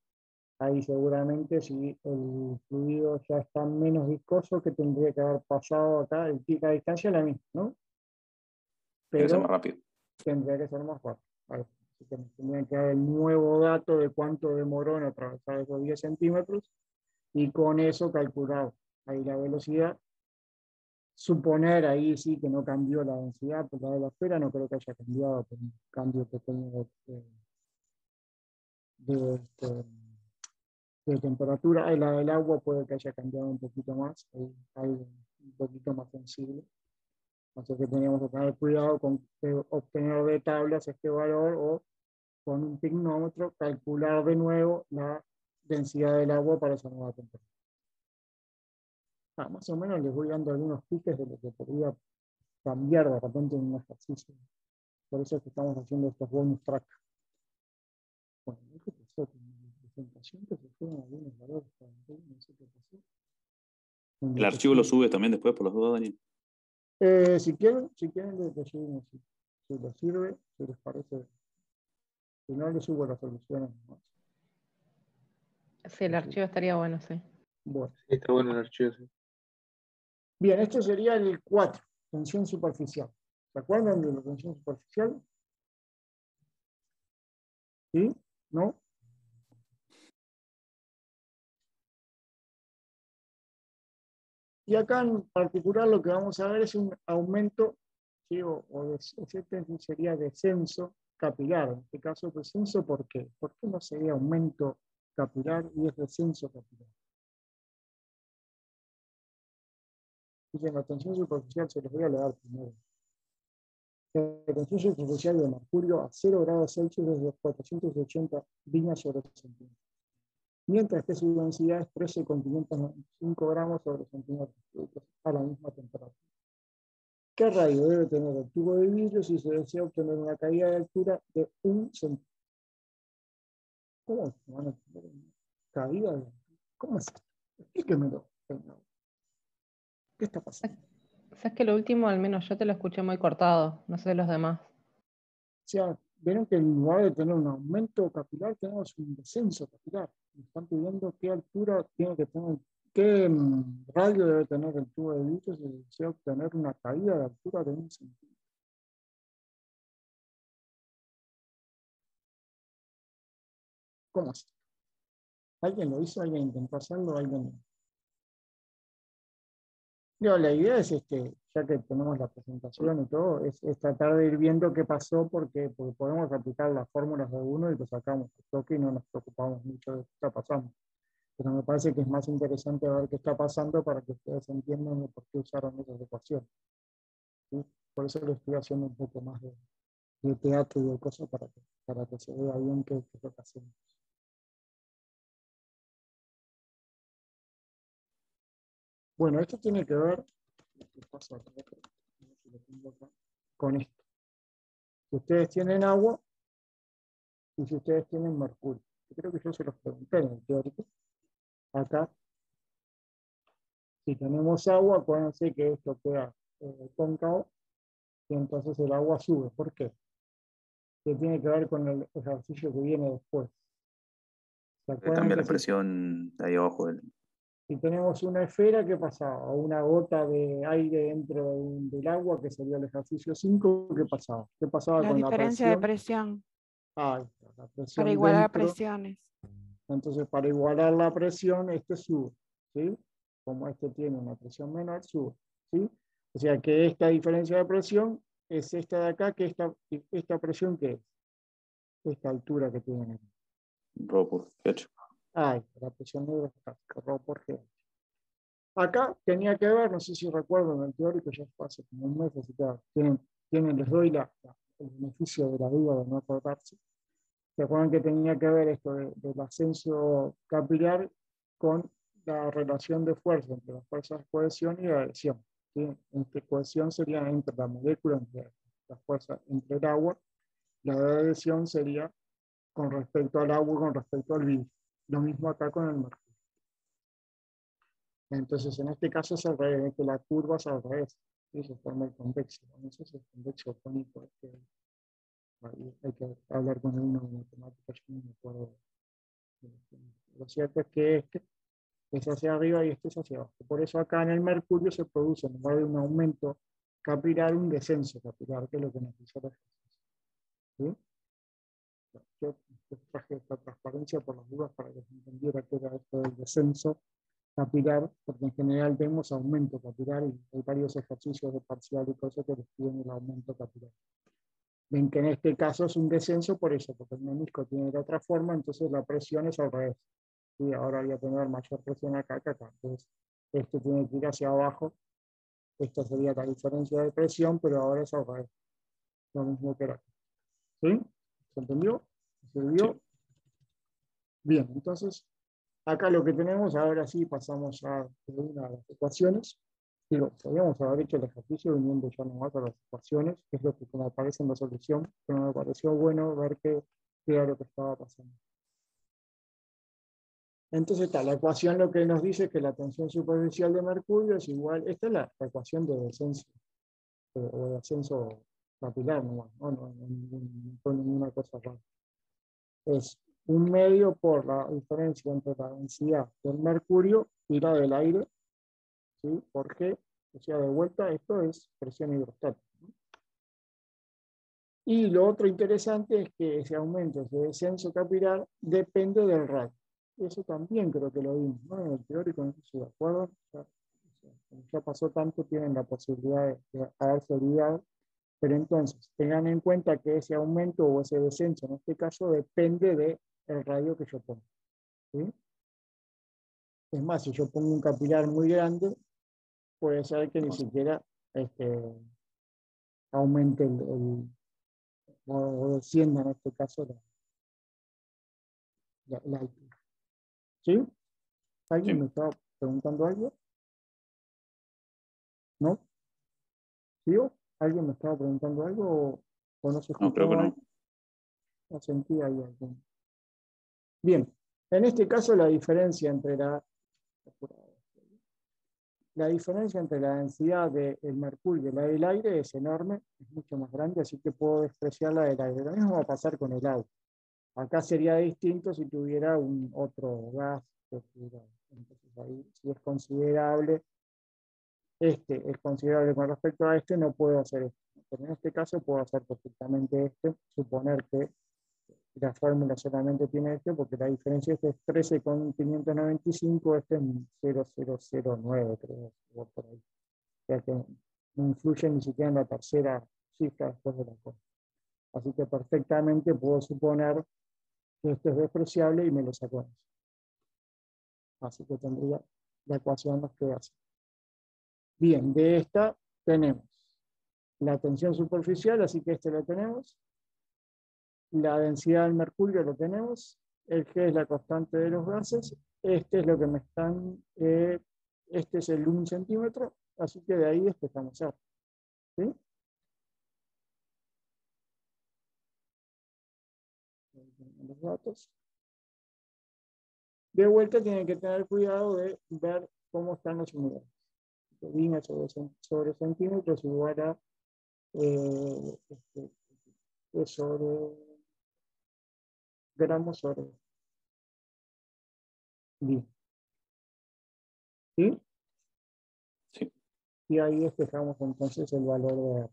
ahí seguramente si el fluido ya está menos viscoso, que tendría que haber pasado acá, la distancia es la misma, ¿no? Tiene que ser Pero más rápido. tendría que ser más rápido. Así que nos tendrían que dar el nuevo dato de cuánto demoró en atravesar esos 10 centímetros, y con eso calcular ahí la velocidad. Suponer ahí sí que no cambió la densidad, porque la de la esfera no creo que haya cambiado por un cambio pequeño de temperatura. La del agua puede que haya cambiado un poquito más, algo un poquito más sensible. Así que teníamos que tener cuidado con obtener de tablas este valor o con un pignómetro calcular de nuevo la densidad del agua para esa nueva temperatura. Más o menos les voy dando algunos piques de lo que podría cambiar de repente en un ejercicio. Por eso es que estamos haciendo estos bonus track. Bueno, ¿qué pasó con mi presentación? Que se fueron algunos valores, no sé qué pasó. ¿El archivo lo subes también después por las dudas, Daniel? Si quieren les subimos. Si les sirve, si les parece. Si no, les subo las soluciones. Sí, el archivo estaría bueno, sí. Bueno. Sí, está bueno el archivo. Sí. Bien, esto sería el 4, tensión superficial. ¿Se acuerdan de la tensión superficial? ¿Sí? ¿No? Y acá en particular lo que vamos a ver es un aumento, ¿sí? Este sería descenso capilar. En este caso, descenso, ¿por qué? ¿Por qué no sería aumento capilar y es descenso capilar? Dicen la tensión superficial, se los voy a leer primero. la tensión superficial de mercurio a 0 grados Celsius desde 480 viñas sobre centímetro, mientras que su densidad es 13,595 gramos sobre centímetro cúbicos a la misma temperatura. ¿Qué radio debe tener el tubo de vidrio si se desea obtener una caída de altura de 1 centímetro? ¿Cómo se van a obtener una caída de altura? ¿Cómo es esto? Explíquemelo. ¿Qué está pasando? Sabes que lo último, al menos yo te lo escuché muy cortado, no sé de los demás. O sea, vieron que en lugar de tener un aumento capilar, tenemos un descenso capilar. Me están pidiendo qué altura tiene que tener, qué radio debe tener el tubo de vidrio si desea obtener una caída de altura de 1 centímetro. ¿Cómo es? ¿Alguien lo hizo? ¿Alguien intentó hacerlo? ¿Alguien no? La idea es, ya que tenemos la presentación y todo, es tratar de ir viendo qué pasó porque podemos aplicar las fórmulas de uno y lo sacamos al toque y no nos preocupamos mucho de qué está pasando. Pero me parece que es más interesante ver qué está pasando para que ustedes entiendan de por qué usaron esas ecuaciones. ¿Sí? Por eso lo estoy haciendo un poco más de teatro y de cosas para que se vea bien qué es lo que hacemos. Bueno, esto tiene que ver con esto. Si ustedes tienen agua y si ustedes tienen mercurio. Yo creo que yo se los pregunté en el teórico. Acá, si tenemos agua, acuérdense que esto queda cóncavo y entonces el agua sube. ¿Por qué? Que tiene que ver con el ejercicio que viene después. ¿Se acuerdan Cambia que la presión de ahí abajo. si tenemos una esfera, ¿qué pasaba? O una gota de aire dentro del agua, que sería el ejercicio 5, ¿qué pasaba? ¿Qué pasaba La con la diferencia de presión? presión Ahí está, la para presión igualar dentro. presiones. Entonces, para igualar la presión, sube, ¿sí? Como tiene una presión menor, sube, ¿sí? O sea que esta diferencia de presión es esta de acá, que esta presión, ¿qué es? Esta altura que tienen aquí. Rho por GH. Ahí, la presión hidrostática, Rho por GH. Acá tenía que ver, no sé si recuerdan, en el teórico ya fue hace como un mes, así que les doy el beneficio de la duda de no acordarse. ¿Se acuerdan que tenía que ver esto del ascenso capilar con la relación de fuerza entre las fuerzas de cohesión y de adhesión? ¿Sí? Cohesión sería entre la molécula, entre la fuerza entre el agua, la de adhesión sería con respecto al agua y con respecto al vidrio. Lo mismo acá con el mercurio. Entonces, en este caso es al revés, que la curva es al revés. ¿Sí? Se forma el convexo. No sé si es convexo tónico. Hay que hablar con uno de matemáticas, yo no me acuerdo. Lo cierto es que este es hacia arriba y este es hacia abajo. Por eso acá en el mercurio se produce, en lugar de un aumento capilar, un descenso capilar, que es lo que nos dice el ejercicio. ¿Sí? Yo traje esta transparencia por las dudas para que se entendiera qué era esto del descenso capilar, porque en general vemos aumento capilar y hay varios ejercicios de parcial y cosas que describen el aumento capilar. Ven que en este caso es un descenso por eso, porque el menisco tiene de otra forma, entonces la presión es al revés. Y ahora voy a tener mayor presión acá que acá. Entonces, este tiene que ir hacia abajo. Esta sería la diferencia de presión, pero ahora es al revés. Lo mismo que era aquí. ¿Sí? ¿Se entendió? ¿Se vio? Sí. Bien, entonces, acá lo que tenemos, ahora sí pasamos a una de las ecuaciones. Digo, podríamos haber hecho el ejercicio viniendo ya nomás a las ecuaciones, que es lo que como aparece en la solución, pero me pareció bueno ver qué era lo que estaba pasando. Entonces la ecuación lo que nos dice es que la tensión superficial de mercurio es igual, esta es la ecuación de descenso, o de ascenso capilar, no con ninguna cosa rara. Es 1/2 por la diferencia entre la densidad del mercurio y la del aire, ¿sí? ¿Por qué? O sea, de vuelta, esto es presión hidrostática, ¿no? Y lo otro interesante es que ese aumento, ese descenso capilar, depende del radio. Eso también creo que lo vimos, ¿no? En el teórico, no sé si de acuerdo. Ya pasó tanto, tienen la posibilidad de haberse olvidado. Pero entonces, tengan en cuenta que ese aumento o ese descenso, en este caso, depende del radio que yo pongo. ¿Sí? Es más, si yo pongo un capilar muy grande, puede ser que ni siquiera aumente o descienda en este caso la altura. ¿Sí? ¿Alguien Sí. me estaba preguntando algo? ¿No? ¿Sí? ¿Alguien me estaba preguntando algo o no se No, creo que escuchaba no. algo? No sentía ahí algo. Bien, en este caso la diferencia entre la densidad del mercurio y la del aire es enorme, es mucho más grande, así que puedo despreciar la del aire. Lo mismo va a pasar con el agua. Acá sería distinto si tuviera otro gas. Entonces ahí sí es considerable. Este es considerable con respecto a este, no puedo hacer esto. Pero en este caso puedo hacer perfectamente este, suponer que la fórmula solamente tiene este, porque la diferencia este es 13,595, este es 0,009, creo, o por ahí. O sea que no influye ni siquiera en la tercera cifra después de la cosa. Así que perfectamente puedo suponer que esto es despreciable y me lo saco. Así que tendría la ecuación nos queda así. Bien, de esta tenemos la tensión superficial, así que este lo tenemos. La densidad del mercurio lo tenemos. El G es la constante de los gases. Este es lo que me están, este es el 1 centímetro, así que de ahí despejamos R. ¿Sí? Los datos. De vuelta tienen que tener cuidado de ver cómo están los unidades. Líneas sobre centímetros igual a sobre gramos sobre litro. ¿Sí? Sí. Y ahí despejamos entonces el valor de R.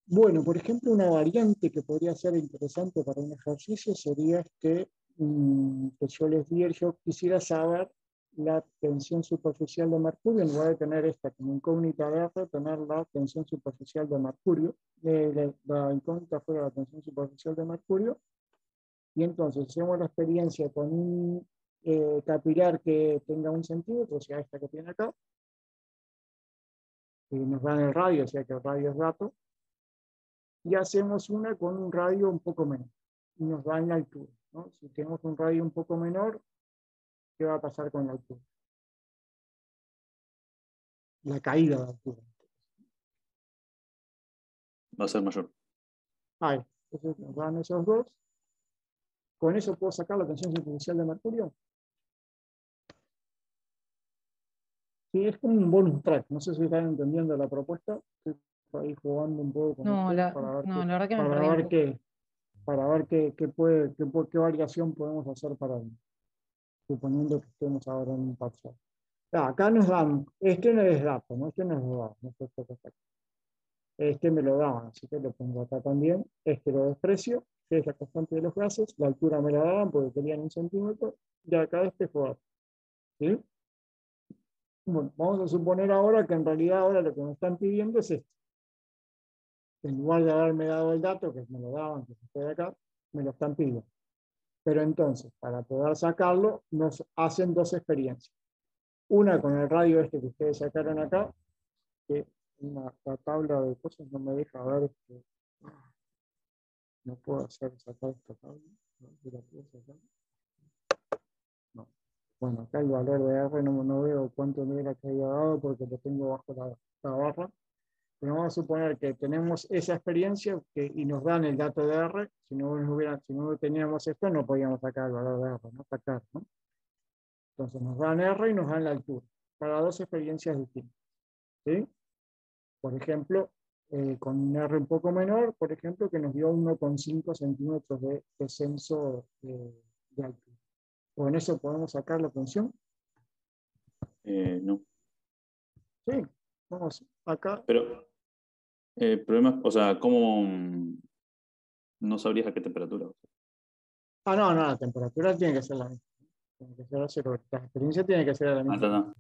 Bueno, por ejemplo, una variante que podría ser interesante para un ejercicio sería que yo les di, yo quisiera saber la tensión superficial de mercurio, en lugar de tener esta como incógnita de R, tener la tensión superficial de mercurio, la incógnita fuera la tensión superficial de mercurio, y entonces hacemos la experiencia con un capilar que tenga 1 centímetro, o sea, esta que tiene acá, y nos dan el radio, o sea que el radio es dato, y hacemos una con un radio un poco menor, y nos dan la altura, ¿no? Si tenemos un radio un poco menor, ¿qué va a pasar con la altura? La caída de altura. Va a ser mayor. Ahí, entonces nos dan esos dos. ¿Con eso puedo sacar la tensión superficial de mercurio? Sí, es como un bonus track. No sé si están entendiendo la propuesta. Estoy ahí jugando un poco con No, ustedes para ver no, la verdad que me perdí un poco. qué variación podemos hacer para suponiendo que estemos ahora en un parcial. Acá nos dan, este no es dato, ¿no? Este no es dato, no es esto que está aquí. Este me lo daban, así que lo pongo acá también. Este lo desprecio, que es la constante de los gases. La altura me la daban porque querían 1 centímetro. Y acá este fue. ¿Sí? Bueno, vamos a suponer ahora que en realidad ahora lo que me están pidiendo es esto. En lugar de haberme dado el dato, que me lo daban, que se quede acá, me lo están pidiendo. Pero entonces, para poder sacarlo, nos hacen dos experiencias. Una con el radio este que ustedes sacaron acá, que la tabla de cosas no me deja ver. No puedo sacar esta tabla. ¿No? ¿La puedo sacar? No. Bueno, acá el valor de R no veo cuánto me era que había dado porque lo tengo bajo la barra. Pero vamos a suponer que tenemos esa experiencia y nos dan el dato de R. Si no teníamos esto, no podíamos sacar el valor de R, ¿no? Sacar, ¿no? Entonces nos dan R y nos dan la altura. Para dos experiencias distintas. ¿Sí? Por ejemplo, con un R un poco menor, por ejemplo, que nos dio 1,5 centímetros de descenso de altura. ¿Con eso podemos sacar la tensión? No. Sí, vamos acá. Pero el problema, o sea, ¿cómo no sabrías a qué temperatura? No, la temperatura tiene que ser la misma. Tiene que ser a 0. La experiencia tiene que ser a la Ah, misma.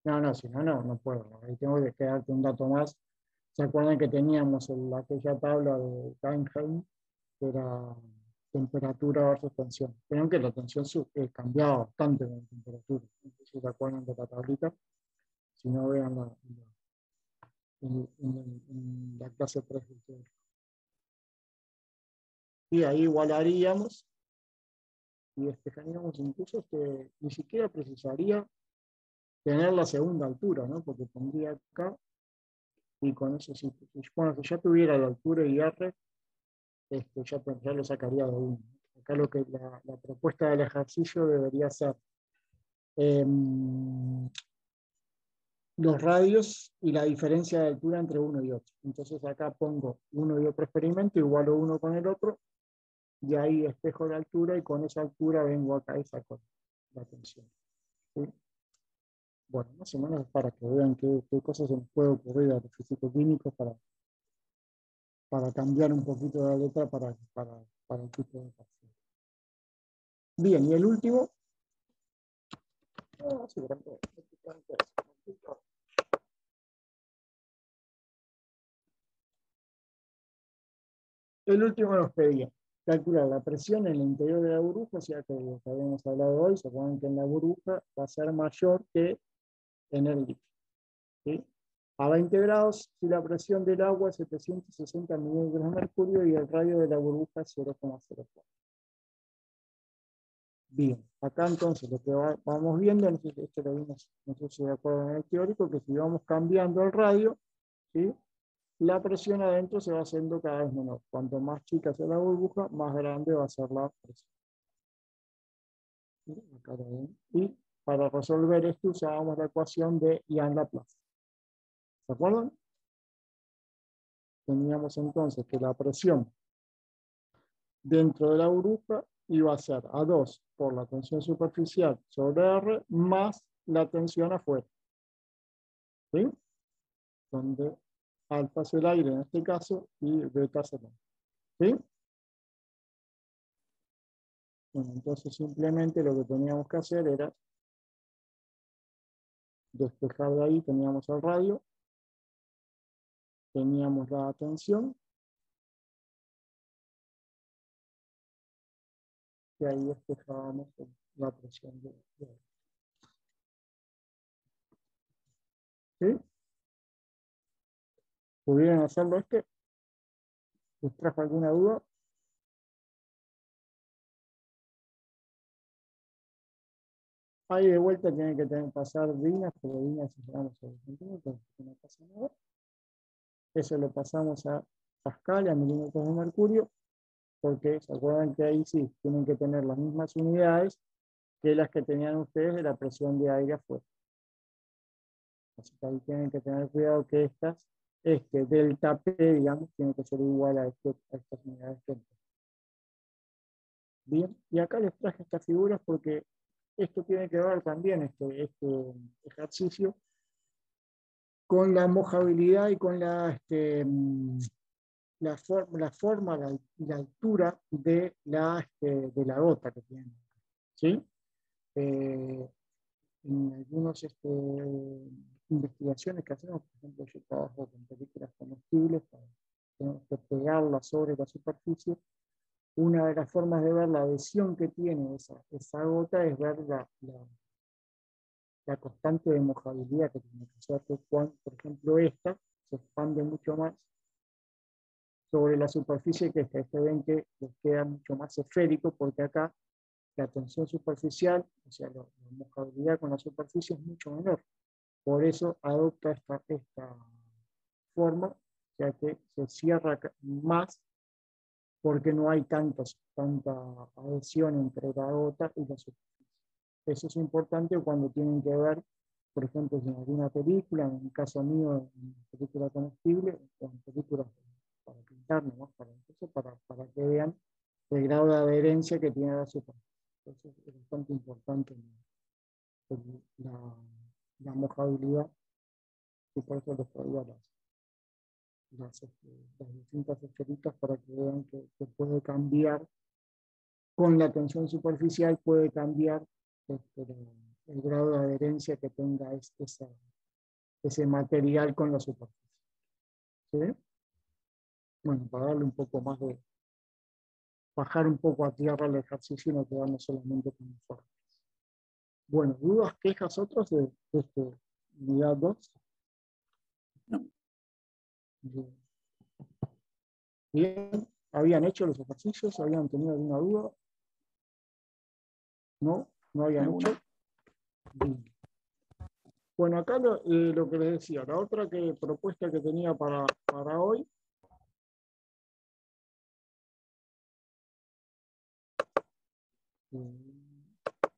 está. Si no, no puedo. Ahí tengo que quedarte un dato más. ¿Se acuerdan que teníamos aquella tabla de Steinheim, que era temperatura versus tensión? Creo que la tensión cambiaba bastante con la temperatura. No sé si se acuerdan de la tablita. Si no, vean en la clase 3 del teórico. Y ahí igualaríamos y despejaríamos incluso que ni siquiera precisaría tener la segunda altura, ¿no? Porque pondría acá y con eso sí. Bueno, si ya tuviera la altura y R, ya lo sacaría de 1. Acá lo que la propuesta del ejercicio debería ser los radios y la diferencia de altura entre uno y otro. Entonces acá pongo uno y otro experimento, igualo uno con el otro, y ahí despejo la altura y con esa altura vengo acá y saco la tensión. ¿Sí? Bueno, más o menos para que vean qué cosas se nos puede ocurrir a los físico-químicos para cambiar un poquito la letra para el tipo de parcial. Bien, y el último. El último nos pedía calcular la presión en el interior de la burbuja, o sea que lo que habíamos hablado hoy, se acuerdan que en la burbuja va a ser mayor que en el líquido. ¿Sí? A 20 grados, si la presión del agua es 760 milímetros de mercurio y el radio de la burbuja es 0,04. Bien, acá entonces lo que vamos viendo, no sé si esto lo vimos, no sé si de acuerdo en el teórico, que si vamos cambiando el radio, ¿sí? La presión adentro se va haciendo cada vez menor. Cuanto más chica sea la burbuja, más grande va a ser la presión. ¿Sí? Acá lo ven. Y para resolver esto usábamos la ecuación de Ian-Laplace. ¿Se acuerdan? Teníamos entonces que la presión dentro de la burbuja iba a ser A2 por la tensión superficial sobre R más la tensión afuera. ¿Sí? Donde alfa es el aire en este caso y beta es el aire. ¿Sí? Bueno, entonces simplemente lo que teníamos que hacer era despejar de ahí, teníamos el radio, teníamos la tensión, y ahí despejábamos la presión de aire. ¿Sí? ¿Pudieron hacerlo ¿Les trajo alguna duda? Ahí de vuelta tiene que pasar Dinas, pero Dinas si llegamos a los centímetros, no pasa nada. Eso lo pasamos a Pascal, a milímetros de mercurio, porque se acuerdan que ahí sí tienen que tener las mismas unidades que las que tenían ustedes de la presión de aire afuera. Así que ahí tienen que tener cuidado que delta P, digamos, tiene que ser igual a estas unidades que entran. Bien, y acá les traje estas figuras porque esto tiene que ver también, este ejercicio, con la mojabilidad y con la forma y la altura de la gota que tienen. ¿Sí? En algunas investigaciones que hacemos, por ejemplo, yo trabajo con películas comestibles, tenemos que pegarlas sobre la superficie. Una de las formas de ver la adhesión que tiene esa gota es ver la constante de mojabilidad que tiene. O sea, que cuando, por ejemplo, esta se expande mucho más sobre la superficie que esta. Ven que les queda mucho más esférico porque acá la tensión superficial, o sea, la mojabilidad con la superficie es mucho menor. Por eso adopta esta forma, ya que se cierra más porque no hay tanta adhesión entre la gota y la superficie. Eso es importante cuando tienen que ver, por ejemplo, en alguna película, en el caso mío, en película comestible, o en películas para pintar, ¿no? para que vean el grado de adherencia que tiene la superficie. Entonces es bastante importante la mojabilidad, y por eso les traía las distintas esferitas para que vean que puede cambiar con la tensión superficial, puede cambiar el grado de adherencia que tenga ese material con la superficie. ¿Sí? Bueno, para darle un poco más bajar un poco a tierra el ejercicio y no quedarnos solamente con informes. Bueno, ¿dudas, quejas, otros de unidad 2? No. Bien, ¿habían hecho los ejercicios? ¿Habían tenido alguna duda? No, no habían Ninguna. hecho. Bien. Bueno, acá lo que les decía, la otra propuesta que tenía para hoy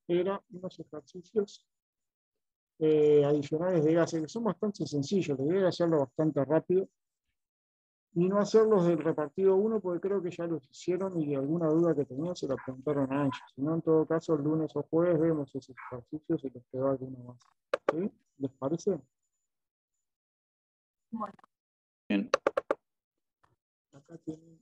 era unos ejercicios adicionales de gases que son bastante sencillos, la idea es hacerlo bastante rápido y no hacerlos del repartido 1 porque creo que ya los hicieron y alguna duda que tenían se la preguntaron a Angie. Si no, en todo caso, el lunes o jueves vemos esos ejercicios y les quedó alguno más. ¿Sí? ¿Les parece? Bueno, Bien. Acá tienen...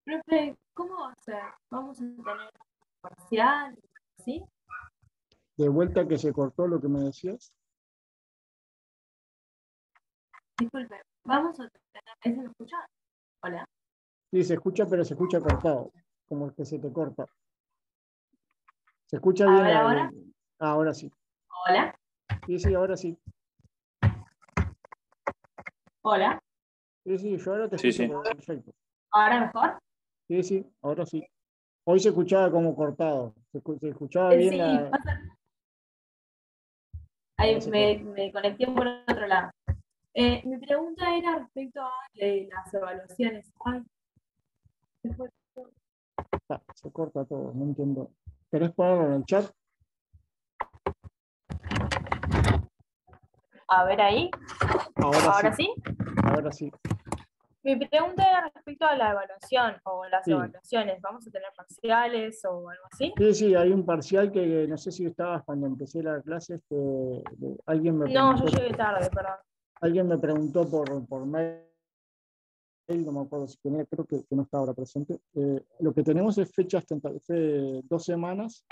profe, ¿cómo va a ser? ¿Vamos a tener parcial? ¿Sí? De vuelta que se cortó lo que me decías. Disculpe, vamos a tener. ¿Ese me escucha? Hola. Sí, se escucha, pero se escucha cortado, como que se te corta. Se escucha A bien ver ahora. ahora sí. Hola. Sí, sí, ahora sí. Hola. Sí, sí, yo ahora te Sí, escucho sí. perfecto. ¿Ahora mejor? Sí, sí, ahora sí. Hoy se escuchaba como cortado. Se escuchaba bien Sí, ahora ahí se corta. me conecté por otro lado. Mi pregunta era respecto a las evaluaciones. Ay, se fue. Se corta todo, no entiendo. ¿Querés ponerlo en el chat? A ver ahí. Ahora ¿Ahora sí, sí? ahora sí. Mi pregunta era respecto a la evaluación o las Sí, evaluaciones. ¿Vamos a tener parciales o algo así? sí, sí, hay un parcial que no sé si estabas cuando empecé la clase, alguien me No, yo preguntó, llegué tarde, perdón. por mail, no me acuerdo si tenía, creo que no está ahora presente. Lo que tenemos es fechas tentativas, 2 semanas.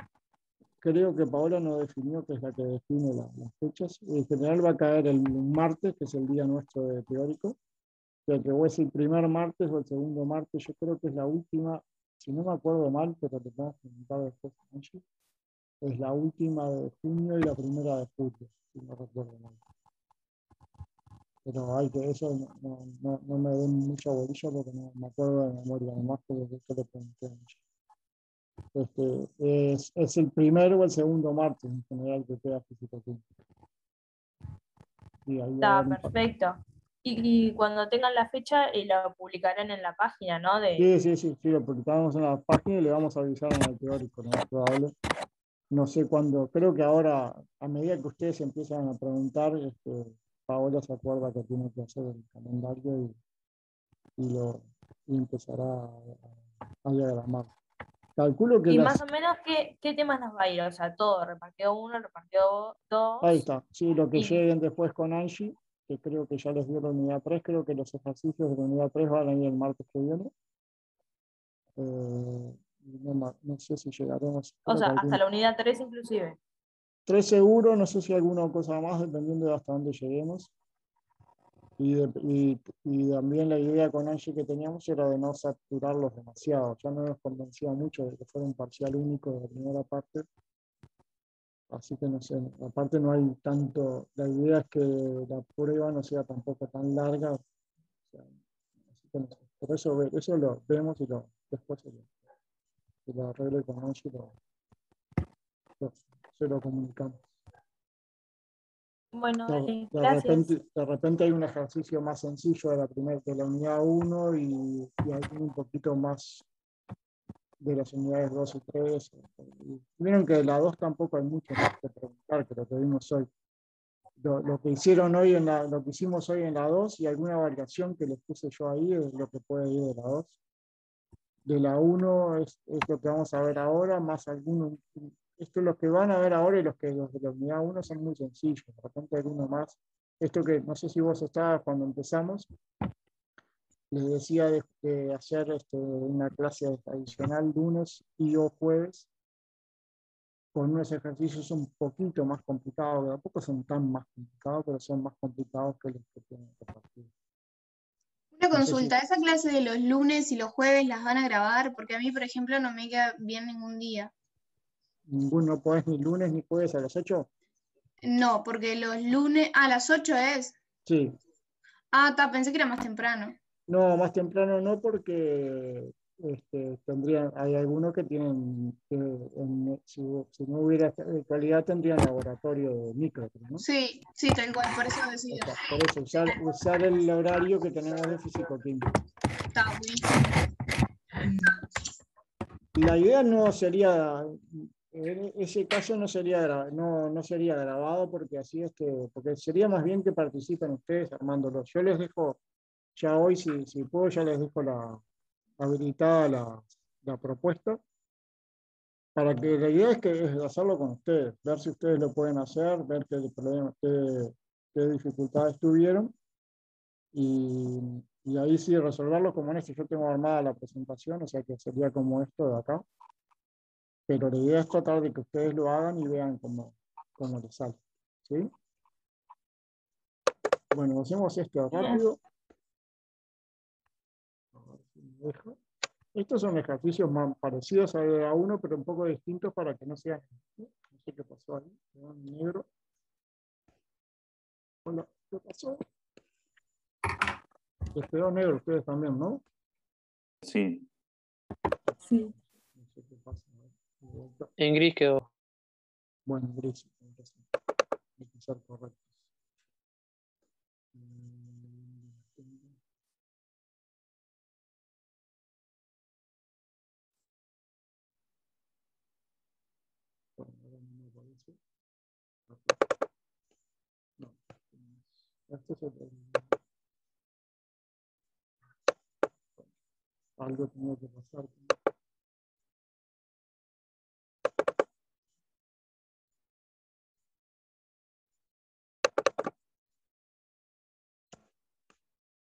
Creo que Paola no definió, que es la que define las fechas. En general va a caer el martes, que es el día nuestro de teórico. O sea, que o es el primer martes o el segundo martes. Yo creo que es la última, si no me acuerdo mal, pero te puedo preguntar después, Angie, es la última de junio y la primera de julio, si no recuerdo mal. Pero hay que eso no me den mucha bolilla porque no me acuerdo de memoria, además que eso le pregunté a Angie. Es el primero o el segundo martes en general que queda físico. Sí, ahí va a Está haber perfecto. Y cuando tengan la fecha, la publicarán en la página, ¿no? sí, lo publicamos en la página y le vamos a avisar en el teórico, lo más probable. No sé cuándo, creo que ahora, a medida que ustedes empiezan a preguntar, Paola se acuerda que tiene que hacer el calendario y empezará a diagramar. Calculo que Y más o menos, ¿qué temas nos va a ir? O sea, todo, repartido 1, repartido ahí 2. está, sí, lo que Y, lleguen después con Angie, que creo que ya les dio la unidad 3, creo que los ejercicios de la unidad 3 van a ir el martes que viene. No sé si llegaremos, o creo sea, que hasta algún la unidad 3 inclusive. 3 seguro, no sé si alguna cosa más, dependiendo de hasta dónde lleguemos. Y también la idea con Angie que teníamos era de no saturarlos demasiado. Ya no nos convencía mucho de que fuera un parcial único de la primera parte. Así que no sé, aparte no hay tanto, la idea es que la prueba no sea tampoco tan larga. O sea, así que no sé. Por eso lo vemos y después se lo arregle con Angie se lo comunicamos. Bueno, dale, De gracias. repente hay un ejercicio más sencillo de la unidad 1 y alguno un poquito más de las unidades 2 y 3. Vieron que de la 2 tampoco hay mucho más que preguntar que lo que vimos hoy. Lo que hicieron hoy lo que hicimos hoy en la 2 y alguna variación que les puse yo ahí es lo que puede ir de la 2. De la 1 es lo que vamos a ver ahora, más algunos. Esto es lo que van a ver ahora y los de la unidad 1 son muy sencillos. De repente alguno más. Esto que no sé si vos estabas cuando empezamos, les decía de hacer una clase adicional lunes y o jueves con unos ejercicios un poquito más complicados, tampoco son tan más complicados, pero son más complicados que los que tienen que partir. Una No sé si consulta, ¿esa clase de los lunes y los jueves las van a grabar? Porque a mí, por ejemplo, no me queda bien ningún día. ninguno podés ni lunes ni jueves a las 8. No, porque los lunes, a las 8 es. Sí, Pensé que era más temprano. no, más temprano no, porque hay algunos que tienen, si no hubiera calidad, tendrían laboratorio de micro, ¿no? Sí, sí, tal cual, por eso decía. Por eso, usar el horario que tenemos de físico-química. Está buenísimo. La idea no sería, en ese caso no sería, no sería grabado, porque así porque sería más bien que participen ustedes armándolo. Yo les dejo, ya hoy, si puedo, ya les dejo habilitada la propuesta, para que la idea es hacerlo con ustedes, ver si ustedes lo pueden hacer, ver qué dificultades tuvieron, y ahí sí resolverlo como en esto. Yo tengo armada la presentación, o sea que sería como esto de acá, pero la idea es tratar de que ustedes lo hagan y vean cómo les sale. ¿Sí? Bueno, hacemos esto rápido. A ver si me deja. Estos son ejercicios más parecidos a uno, pero un poco distintos para que no sean. No sé qué pasó ahí. Quedó en negro. Hola, ¿qué pasó? Les quedó negro a ustedes también, ¿no? Sí. Sí. No sé qué pasa. A ver, de vuelta. En gris quedó. Bueno, gris. Entonces, hay que ser correctos. Bueno, ahora no me aparece. No. Este es algo tenía que pasar.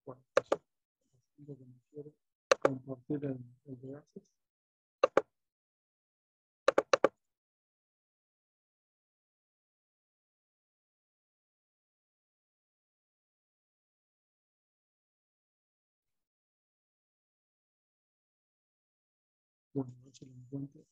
Bueno, eso es lo que me quiero compartir el de gases. Bueno, a ver si lo encuentro.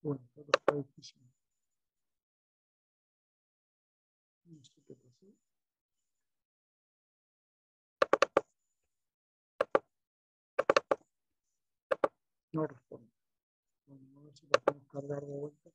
Bueno, pero está difícil. No sé qué pasó. No responde. Bueno, a ver si lo podemos cargar de vuelta.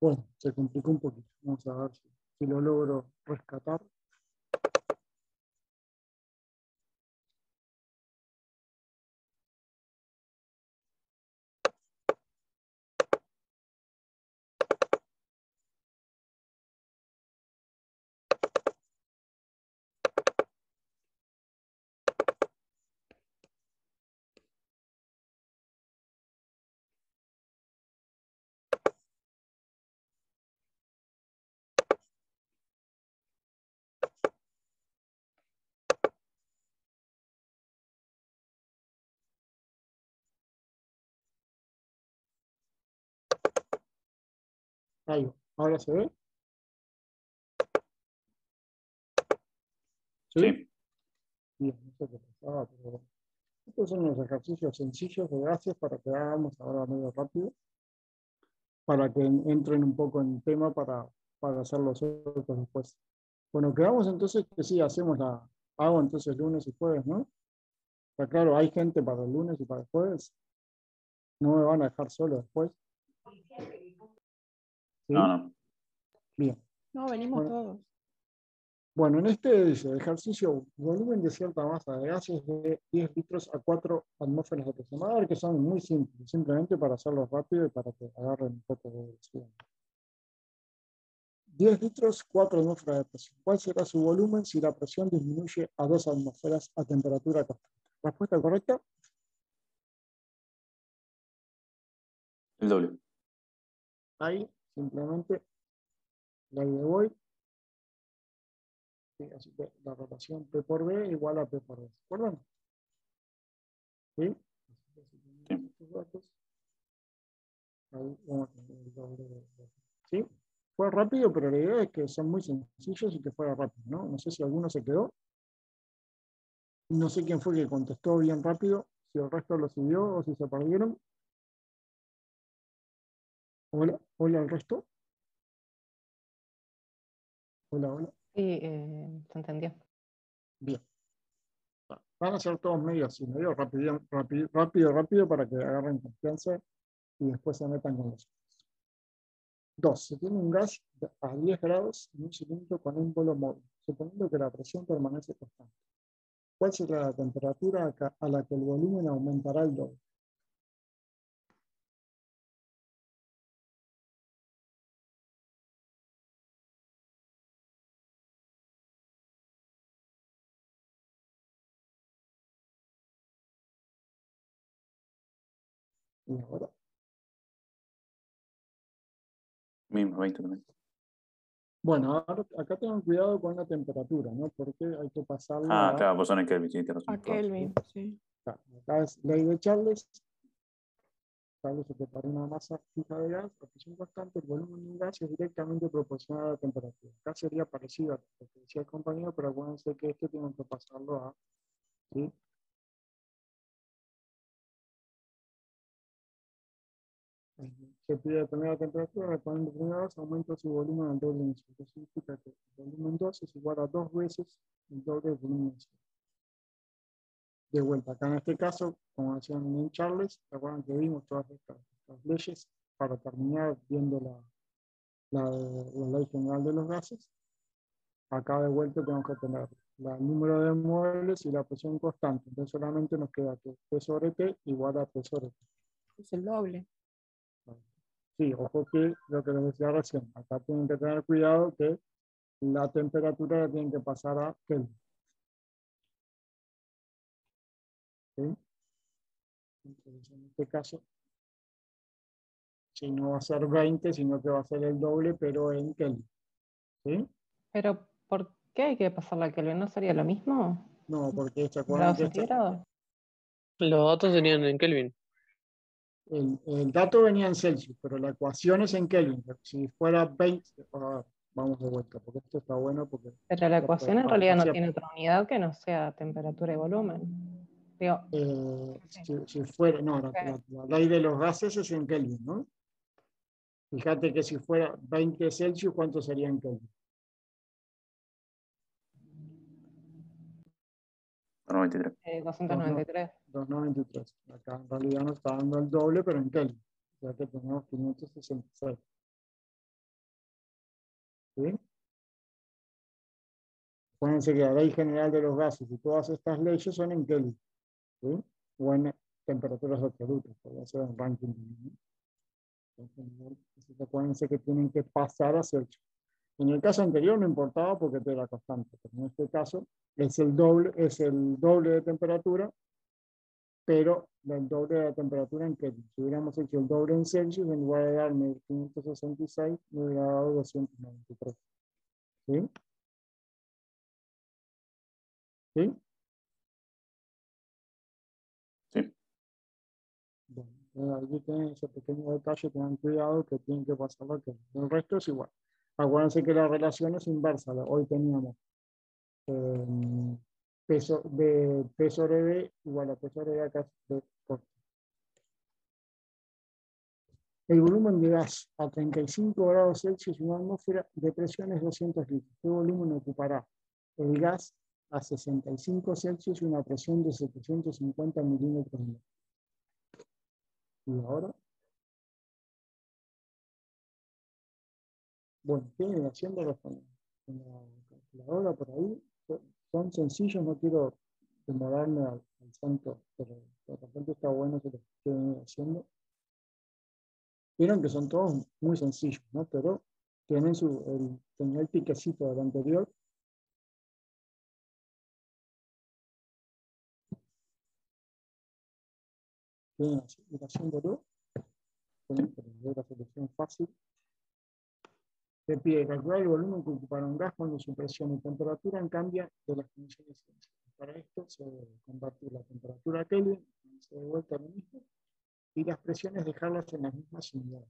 Bueno, se complicó un poquito. Vamos a ver si lo logro rescatar. Ahí va. ¿Ahora se ve? ¿Sí? Sí. Bien, no sé qué pasaba, pero bueno. Estos son los ejercicios sencillos de gases para que hagamos ahora medio rápido, para que entren un poco en tema para hacer los otros después. Bueno, quedamos entonces que sí, hago entonces lunes y jueves, ¿no? Está claro, hay gente para el lunes y para el jueves. No me van a dejar solo después. ¿Sí? No. Bien. No, venimos Bueno, todos. bueno, en este dice, ejercicio, volumen de cierta masa de gases de 10 litros a 4 atmósferas de presión. A ver que son muy simples, simplemente para hacerlo rápido y para que agarren un poco de velocidad. 10 litros, 4 atmósferas de presión. ¿Cuál será su volumen si la presión disminuye a 2 atmósferas a temperatura constante? ¿Respuesta correcta? El doble. Ahí, simplemente, la de voy. Así que la relación P por B igual a P por B. ¿Se acuerdan? ¿Sí? Sí. Estos datos. Ahí vamos a tener el doble de. ¿Sí? Fue rápido, pero la idea es que son muy sencillos y que fuera rápido, ¿no? No sé si alguno se quedó. No sé quién fue que contestó bien rápido, si el resto lo siguió o si se perdieron. Hola, hola al resto. Hola, hola. Sí, se entendió. Bien. Van a ser todos medio así, medio rápido para que agarren confianza y después se metan con los otros. 2. Se tiene un gas a 10 grados en un cilindro con un bolo móvil, suponiendo que la presión permanece constante. ¿Cuál será la temperatura a la que el volumen aumentará el doble? Y ahora, Mismo, 20 también. bueno, ahora, acá tengan cuidado con la temperatura, ¿no? Porque hay que pasarlo a... Claro, pues son en Kelvin, sí, tienes razón. A Kelvin, sí. Acá es ley de Charles. Charles se prepara una masa fija de gas, a presión constante, el volumen de un gas es directamente proporcional a la temperatura. Acá sería parecido a lo que decía el compañero, pero acuérdense que este tienen que pasarlo a... ¿sí? Se pide determinar la temperatura, respondiendo primero aumenta su volumen al doble inicial. Eso significa que el volumen 2 es igual a 2 veces el doble del volumen inicial. De vuelta, acá en este caso, como decían en Charles, recuerdan que vimos todas estas leyes para terminar viendo la ley general de los gases. Acá de vuelta tenemos que tener el número de moles y la presión constante. Entonces solamente nos queda que P sobre T igual a P sobre T. Es el doble. Sí, ojo que lo que les decía recién, acá tienen que tener cuidado que la temperatura la tienen que pasar a Kelvin. ¿Sí? Entonces, en este caso, si no va a ser 20, sino que va a ser el doble, pero en Kelvin. ¿Sí? Pero, ¿por qué hay que pasar la Kelvin? ¿No sería lo mismo? No, porque se acuerdan ¿Grados que centígrados? Los datos serían en Kelvin. el dato venía en Celsius, pero la ecuación es en Kelvin. Si fuera 20, vamos de vuelta, porque esto está bueno. Porque Pero la ecuación en realidad no hacía tiene otra unidad que no sea temperatura y volumen. Digo, sí. si fuera, no, la ley de los gases es en Kelvin, ¿no? Fíjate que si fuera 20 Celsius, ¿cuánto sería en Kelvin? 93. 293. 293. Acá en realidad nos está dando el doble, pero en Kelvin. O sea que tenemos 566. ¿Sí? Acuérdense que la ley general de los gases y todas estas leyes son en Kelvin. ¿Sí? O en temperaturas absolutas, puede ser en ranking. ¿No? Entonces, acuérdense que tienen que pasar a Celsius. En el caso anterior no importaba porque era constante, pero en este caso es el doble de temperatura, pero el doble de la temperatura en Kelvin. Si hubiéramos hecho el doble en Celsius, en lugar de darme 566, me hubiera dado 293. ¿Sí? ¿Sí? Sí. Bueno, Aquí tienen ese pequeño detalle, tengan cuidado que tienen que pasarlo aquí. El resto es igual. Acuérdense que la relación es inversa. Hoy teníamos peso de P sobre B igual a P sobre B acá. El volumen de gas a 35 grados Celsius en una atmósfera de presión es 200 litros. ¿Qué volumen ocupará el gas a 65 Celsius y una presión de 750 milímetros de mercurio? Y ahora, bueno, tienen haciéndolo con la calculadora por ahí. Son sencillos, no quiero demorarme al santo, pero de repente está bueno que lo estén haciendo. Vieron que son todos muy sencillos, ¿no? Pero tienen el piquecito del anterior. Tienen ir haciéndolo. Tienen que ver la solución fácil. Se pide calcular el volumen que ocupará un gas cuando su presión y temperatura cambian de las condiciones iniciales. Para esto se debe convertir la temperatura a Kelvin, se de vuelta a lo mismo, y las presiones dejarlas en las mismas unidades.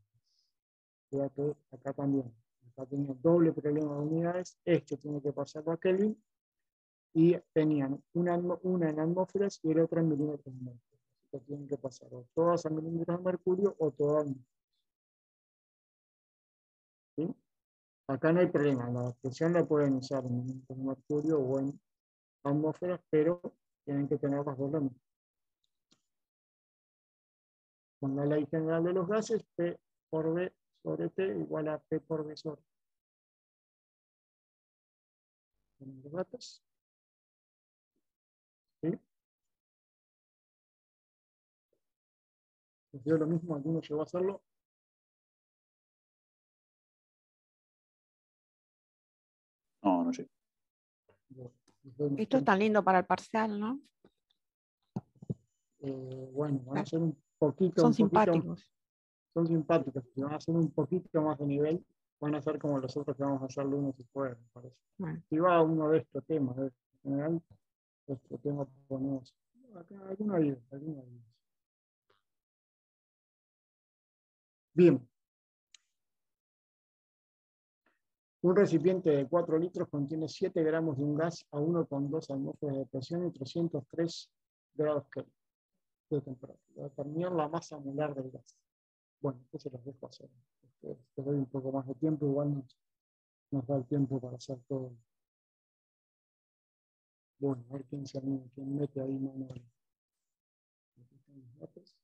Fíjate, acá también. Acá tenía doble problema de unidades. Este tiene que pasarlo a Kelvin. Y tenían una en atmósferas y la otra en milímetros de mercurio. Así que tienen que pasar o todas a milímetros de mercurio o todas a. ¿Sí? Acá no hay problema. La presión la pueden usar en milímetros de mercurio o en atmósferas, pero tienen que tener las dos lo mismo. Con la ley general de los gases, P por B sobre T igual a P por B sobre. Los datos. ¿Sí? Les dio lo mismo, alguno llegó a hacerlo. No, no sé. Esto es tan lindo para el parcial, ¿no? Bueno, van a ser un poquito, Son simpáticos. son simpáticos. Si van a hacer un poquito más de nivel, van a ser como los otros que vamos a hacer lunes y jueves, me parece. Bueno. Si va uno de estos temas, en general, este tema ponemos. Acá alguna ayuda. Bien. Un recipiente de 4 litros contiene 7 gramos de un gas a 1,2 atmósferas de presión y 303 grados Kelvin de temperatura. Determinar la masa molar del gas. Bueno, eso se los dejo hacer. Te doy un poco más de tiempo, igual nos da el tiempo para hacer todo. Bueno, a ver quién se anima, quién mete ahí mano. Aquí están los datos.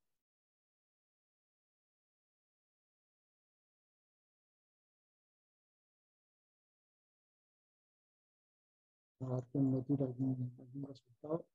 A ver quién me tira algún resultado.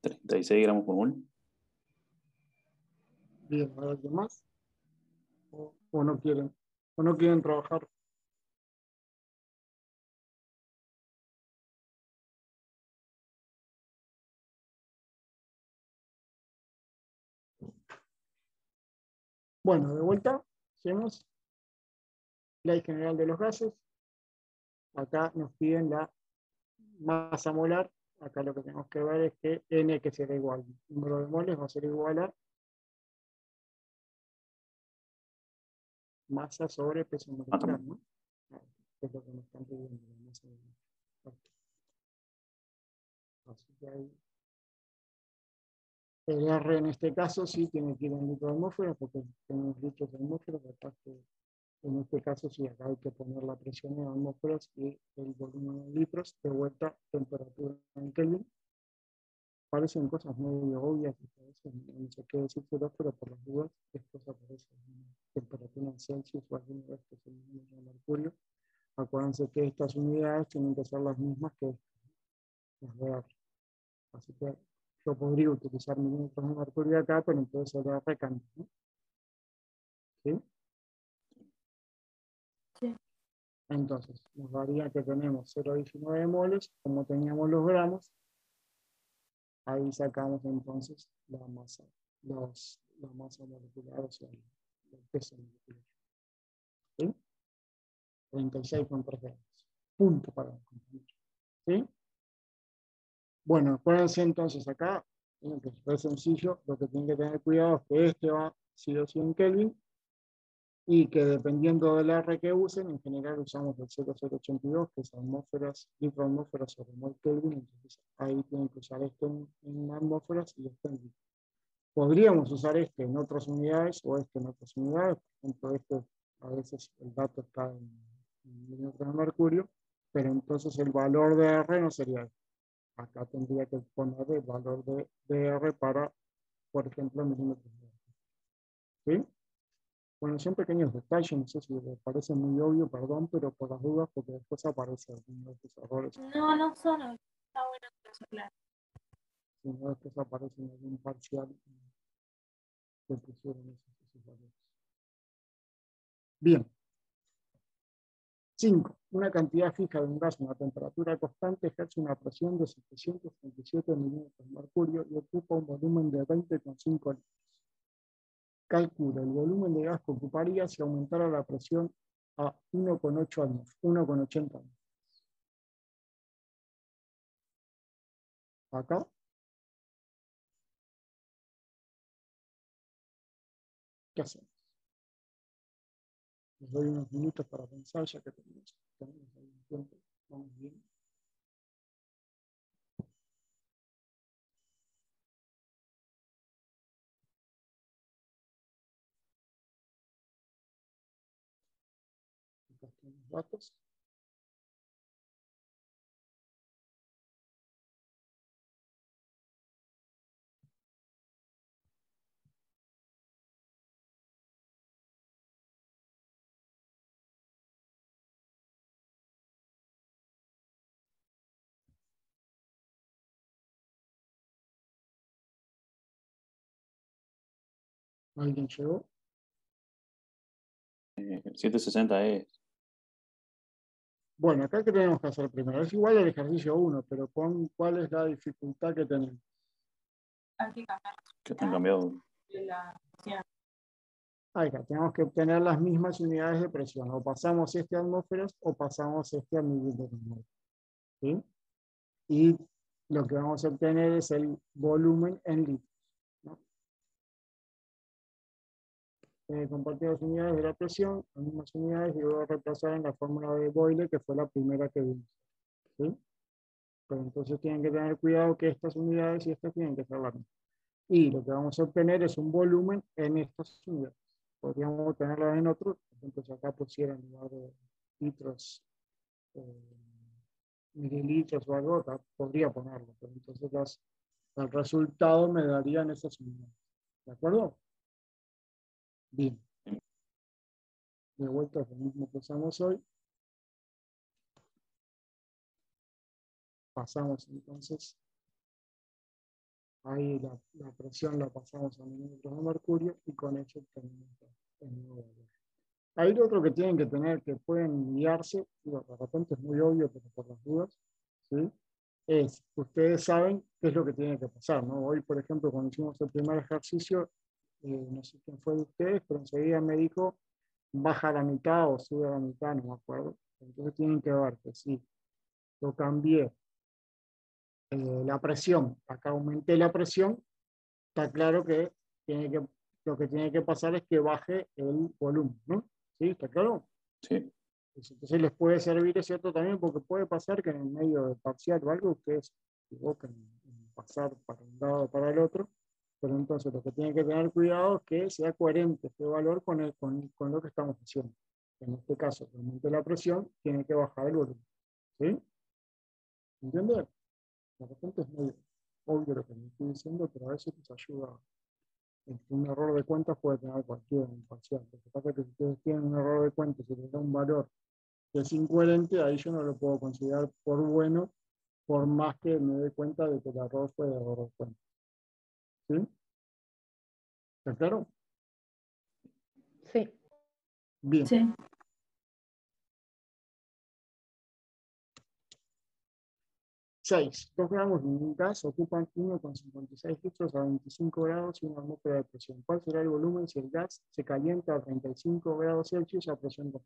¿36 gramos por mol? Bien, ¿hay alguien más? ¿O no quieren trabajar? Bueno, de vuelta, hacemos ley general de los gases. Acá nos piden la masa molar. Acá lo que tenemos que ver es que N que será igual. El número de moles va a ser igual a masa sobre peso molecular, ¿no? Es lo que nos están pidiendo. La masa molar. Así que ahí. El R en este caso sí tiene que ir en litros de atmósfera porque tenemos litros de atmósfera, en este caso sí, acá hay que poner la presión en atmósferas y el volumen en litros, de vuelta temperatura en Kelvin. parecen cosas muy obvias y a veces no sé qué decírselos, pero por las dudas, esto aparece en temperatura en Celsius o alguna vez que es el milímetro de mercurio. Acuérdense que estas unidades tienen que ser las mismas que las de R. Así que yo podría utilizar milímetros de mercurio acá, pero entonces sería R cambia, ¿no? ¿Sí? Sí. Entonces, nos daría que tenemos 0,19 moles, como teníamos los gramos, ahí sacamos entonces la masa, la masa molecular, o sea, el peso molecular. ¿Sí? 36,3 gramos. Punto para el compañero. ¿Sí? Bueno, acuérdense entonces acá, que es sencillo, lo que tienen que tener cuidado es que este va sí o sí en Kelvin, y que dependiendo del R que usen, en general usamos el 0,082, que es atmósferas, microatmósferas sobre mol Kelvin, entonces ahí tienen que usar este en atmósferas y este en litros. Podríamos usar este en otras unidades o este en otras unidades, por ejemplo, este a veces el dato está en milímetros de mercurio, pero entonces el valor de R no sería este. Acá tendría que poner el valor de R para, por ejemplo, milímetros de mercurio. ¿Sí? Bueno, son pequeños detalles, no sé si les parece muy obvio, perdón, pero por las dudas, porque después aparecen algunos de estos errores. No, no son. Está bueno que eso, claro. Si no, después aparecen algún parcial que pusieron esos valores. Bien. 5. Una cantidad fija de un gas a una temperatura constante ejerce una presión de 737 milímetros de mercurio y ocupa un volumen de 20,5 litros. Calcula el volumen de gas que ocuparía si aumentara la presión a 1,8 atmósferas, 1,80 atmósferas. Acá. ¿Qué hacemos? Les doy unos minutos para pensar, ya que tenemos ahí un tiempo. Vamos bien. Acá están los datos. ¿Alguien llegó? 760 es. Bueno, acá ¿qué tenemos que hacer primero? Es igual el ejercicio 1, pero ¿cuál es la dificultad que tenemos? Aquí cambiar Que han cambiado. la opción. Ahí está, tenemos que obtener las mismas unidades de presión. O pasamos este a atmósferas o pasamos este a milímetros de mercurio. ¿Sí? Y lo que vamos a obtener es el volumen en litros, ¿no? Compartir las unidades de la presión, las mismas unidades, y luego reemplazar en la fórmula de Boyle, que fue la primera que vimos. ¿Sí? Pero entonces tienen que tener cuidado que estas unidades y estas tienen que ser las mismas. Y lo que vamos a obtener es un volumen en estas unidades. Podríamos obtenerlas en otros, por ejemplo, si acá pusiera en lugar de litros, mililitros o algo, acá podría ponerlo, pero entonces el resultado me darían esas unidades. ¿De acuerdo? Bien. De vuelta a lo mismo que usamos hoy. Pasamos entonces, ahí la presión la pasamos a milímetros de mercurio y con eso obtenemos el nuevo valor. Hay otro que tienen que tener, que pueden guiarse, digo, de repente es muy obvio, pero por las dudas, ¿sí? Es, ustedes saben qué es lo que tiene que pasar, ¿no? Hoy, por ejemplo, cuando hicimos el primer ejercicio, no sé quién fue de ustedes, pero enseguida me dijo, baja a la mitad o sube a la mitad, no me acuerdo. Entonces tienen que ver que si yo cambié la presión, acá aumenté la presión, está claro que, lo que tiene que pasar es que baje el volumen, ¿no? ¿Sí? ¿Está claro? Sí. Entonces les puede servir, es cierto también, porque puede pasar que en el medio de parcial o algo ustedes se equivoquen en pasar para un lado o para el otro, pero entonces lo que tienen que tener cuidado es que sea coherente este valor con lo que estamos haciendo. En este caso, que aumente la presión, tiene que bajar el volumen. ¿Sí? ¿Entienden? De repente es muy obvio lo que me estoy diciendo, pero a veces les ayuda. Un error de cuentas puede tener cualquier parcial. Lo que pasa es que si ustedes tienen un error de cuentas y les da un valor que es incoherente, ahí yo no lo puedo considerar por bueno, por más que me dé cuenta de que el error fue de error de cuentas. ¿Sí? ¿Está claro? Sí. Bien. Sí. 6. 2 gramos de un gas ocupan 1,56 litros a 25 grados y una atmósfera de presión. ¿Cuál será el volumen si el gas se calienta a 35 grados Celsius a presión baja?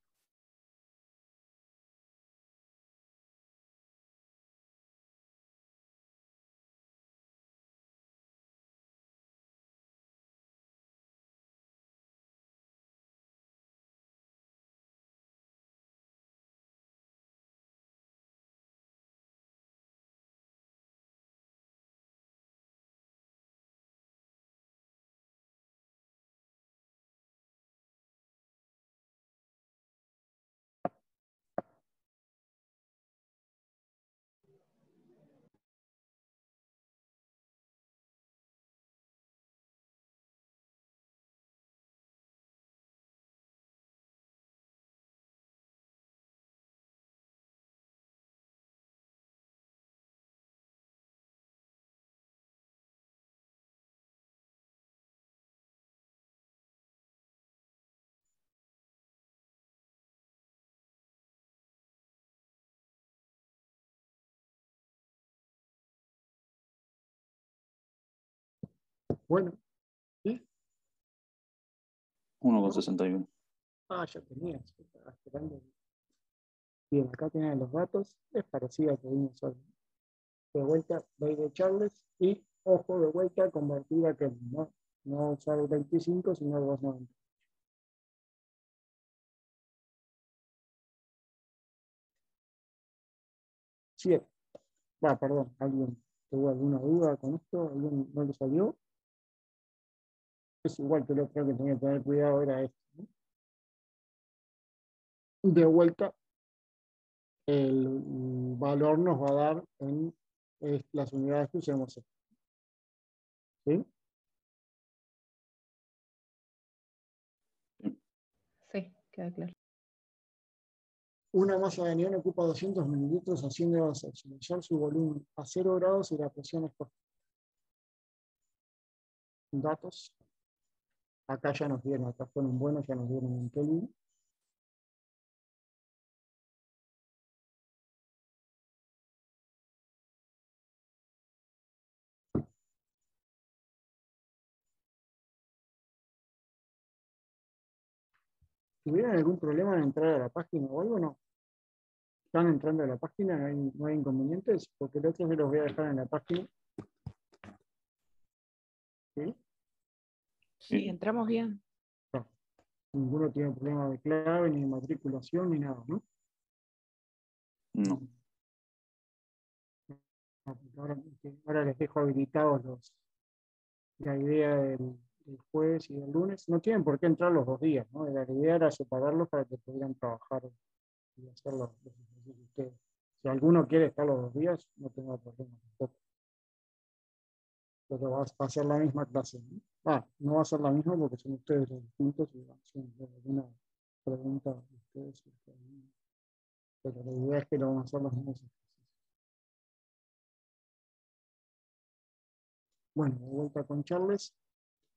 Bueno, ¿sí? 1,61. Ah, ya tenías. Estaba esperando. Bien, acá tienen los datos. Es parecido a que vimos hoy. De vuelta, ley de Charles. Y, ojo, de vuelta, convertir a Kelvin, ¿no? No usar el 25, sino el 290. 7. Va, perdón, ¿alguien tuvo alguna duda con esto? ¿Alguien no le salió? Es igual que lo otro que tenía que tener cuidado era esto, ¿no? De vuelta, el valor nos va a dar en las unidades que usemos. ¿Sí? Sí, queda claro. Una masa de neón ocupa 200 mililitros a 100 grados Celsius. Medir su volumen a 0 grados y la presión es constante. Datos. Acá ya nos dieron, acá fueron buenos, ya nos dieron en Kelvin. ¿Tuvieron algún problema en entrar a la página o algo? No. ¿Están entrando a la página? No hay inconvenientes? Porque el otro se los voy a dejar en la página. ¿Sí? Sí, entramos bien. No. Ninguno tiene problema de clave, ni de matriculación, ni nada, ¿no? No. Ahora les dejo habilitados la idea del jueves y del lunes. No tienen por qué entrar los 2 días, ¿no? La idea era separarlos para que pudieran trabajar y hacer los ejercicios ustedes. Si alguno quiere estar los 2 días, no tengo problema tampoco. Pero va a ser la misma clase, ¿no? No va a ser la misma porque son ustedes los distintos y van a hacer alguna pregunta de ustedes. Pero la idea es que lo van a hacer los mismos ejercicios. Bueno, de vuelta con Charles,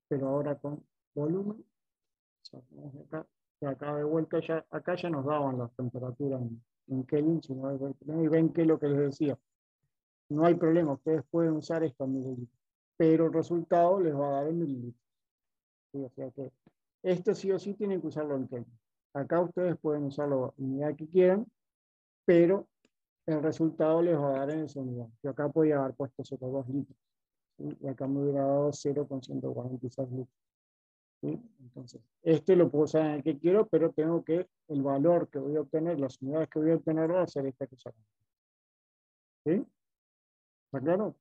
pero ahora con volumen. Sacamos de acá, y acá de vuelta ya, acá ya nos daban las temperaturas en Kelvin, y ven que es lo que les decía. No hay problema, ustedes pueden usar esto en mililitros, pero el resultado les va a dar en mililitros. ¿Sí? O sea que esto sí o sí tienen que usarlo en Kelvin. Acá ustedes pueden usarlo en unidad que quieran, pero el resultado les va a dar en esa unidad. Yo acá podía haber puesto 0,2 litros, ¿sí? Y acá me hubiera dado 0,146 litros. ¿Sí? Entonces, este lo puedo usar en el que quiero, pero tengo que, el valor que voy a obtener, las unidades que voy a obtener, va a ser esta que saco. ¿Sí? ¿Está claro?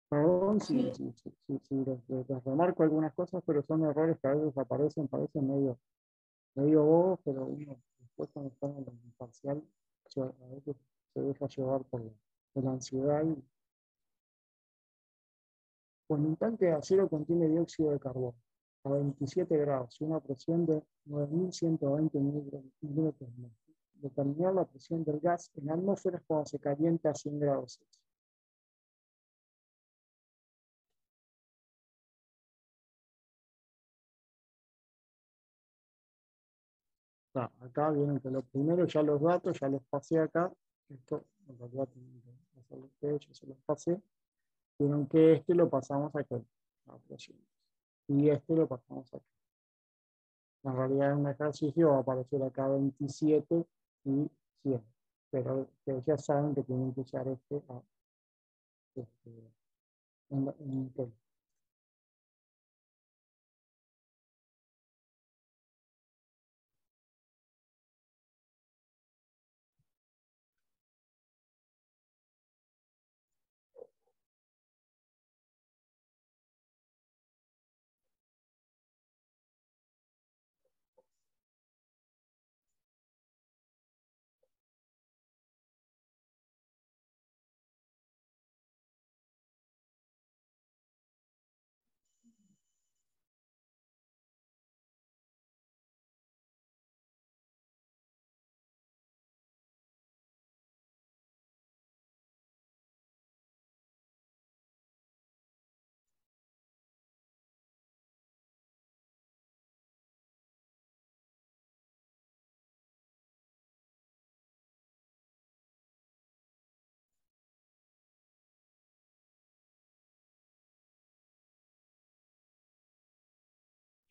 Perdón Sí. si les remarco algunas cosas, pero son errores que a veces aparecen, parecen medio bobos, pero uno después cuando está en el parcial, a veces se deja llevar por la ansiedad Cuando un tanque de acero contiene dióxido de carbono a 27 grados y una presión de 9.120 milímetros de mercurio, determinar la presión del gas en atmósferas cuando se calienta a 100 grados Celsius. Acá vienen que lo primero, ya los datos, ya los pasé acá. Esto, en realidad, tienen que hacerlo ustedes, yo se los pasé. Vieron que este lo pasamos acá, a presión. Y este lo pasamos acá. En realidad, en un ejercicio va a aparecer acá 27 y 100. Pero ustedes ya saben que tienen que usar este, en tele.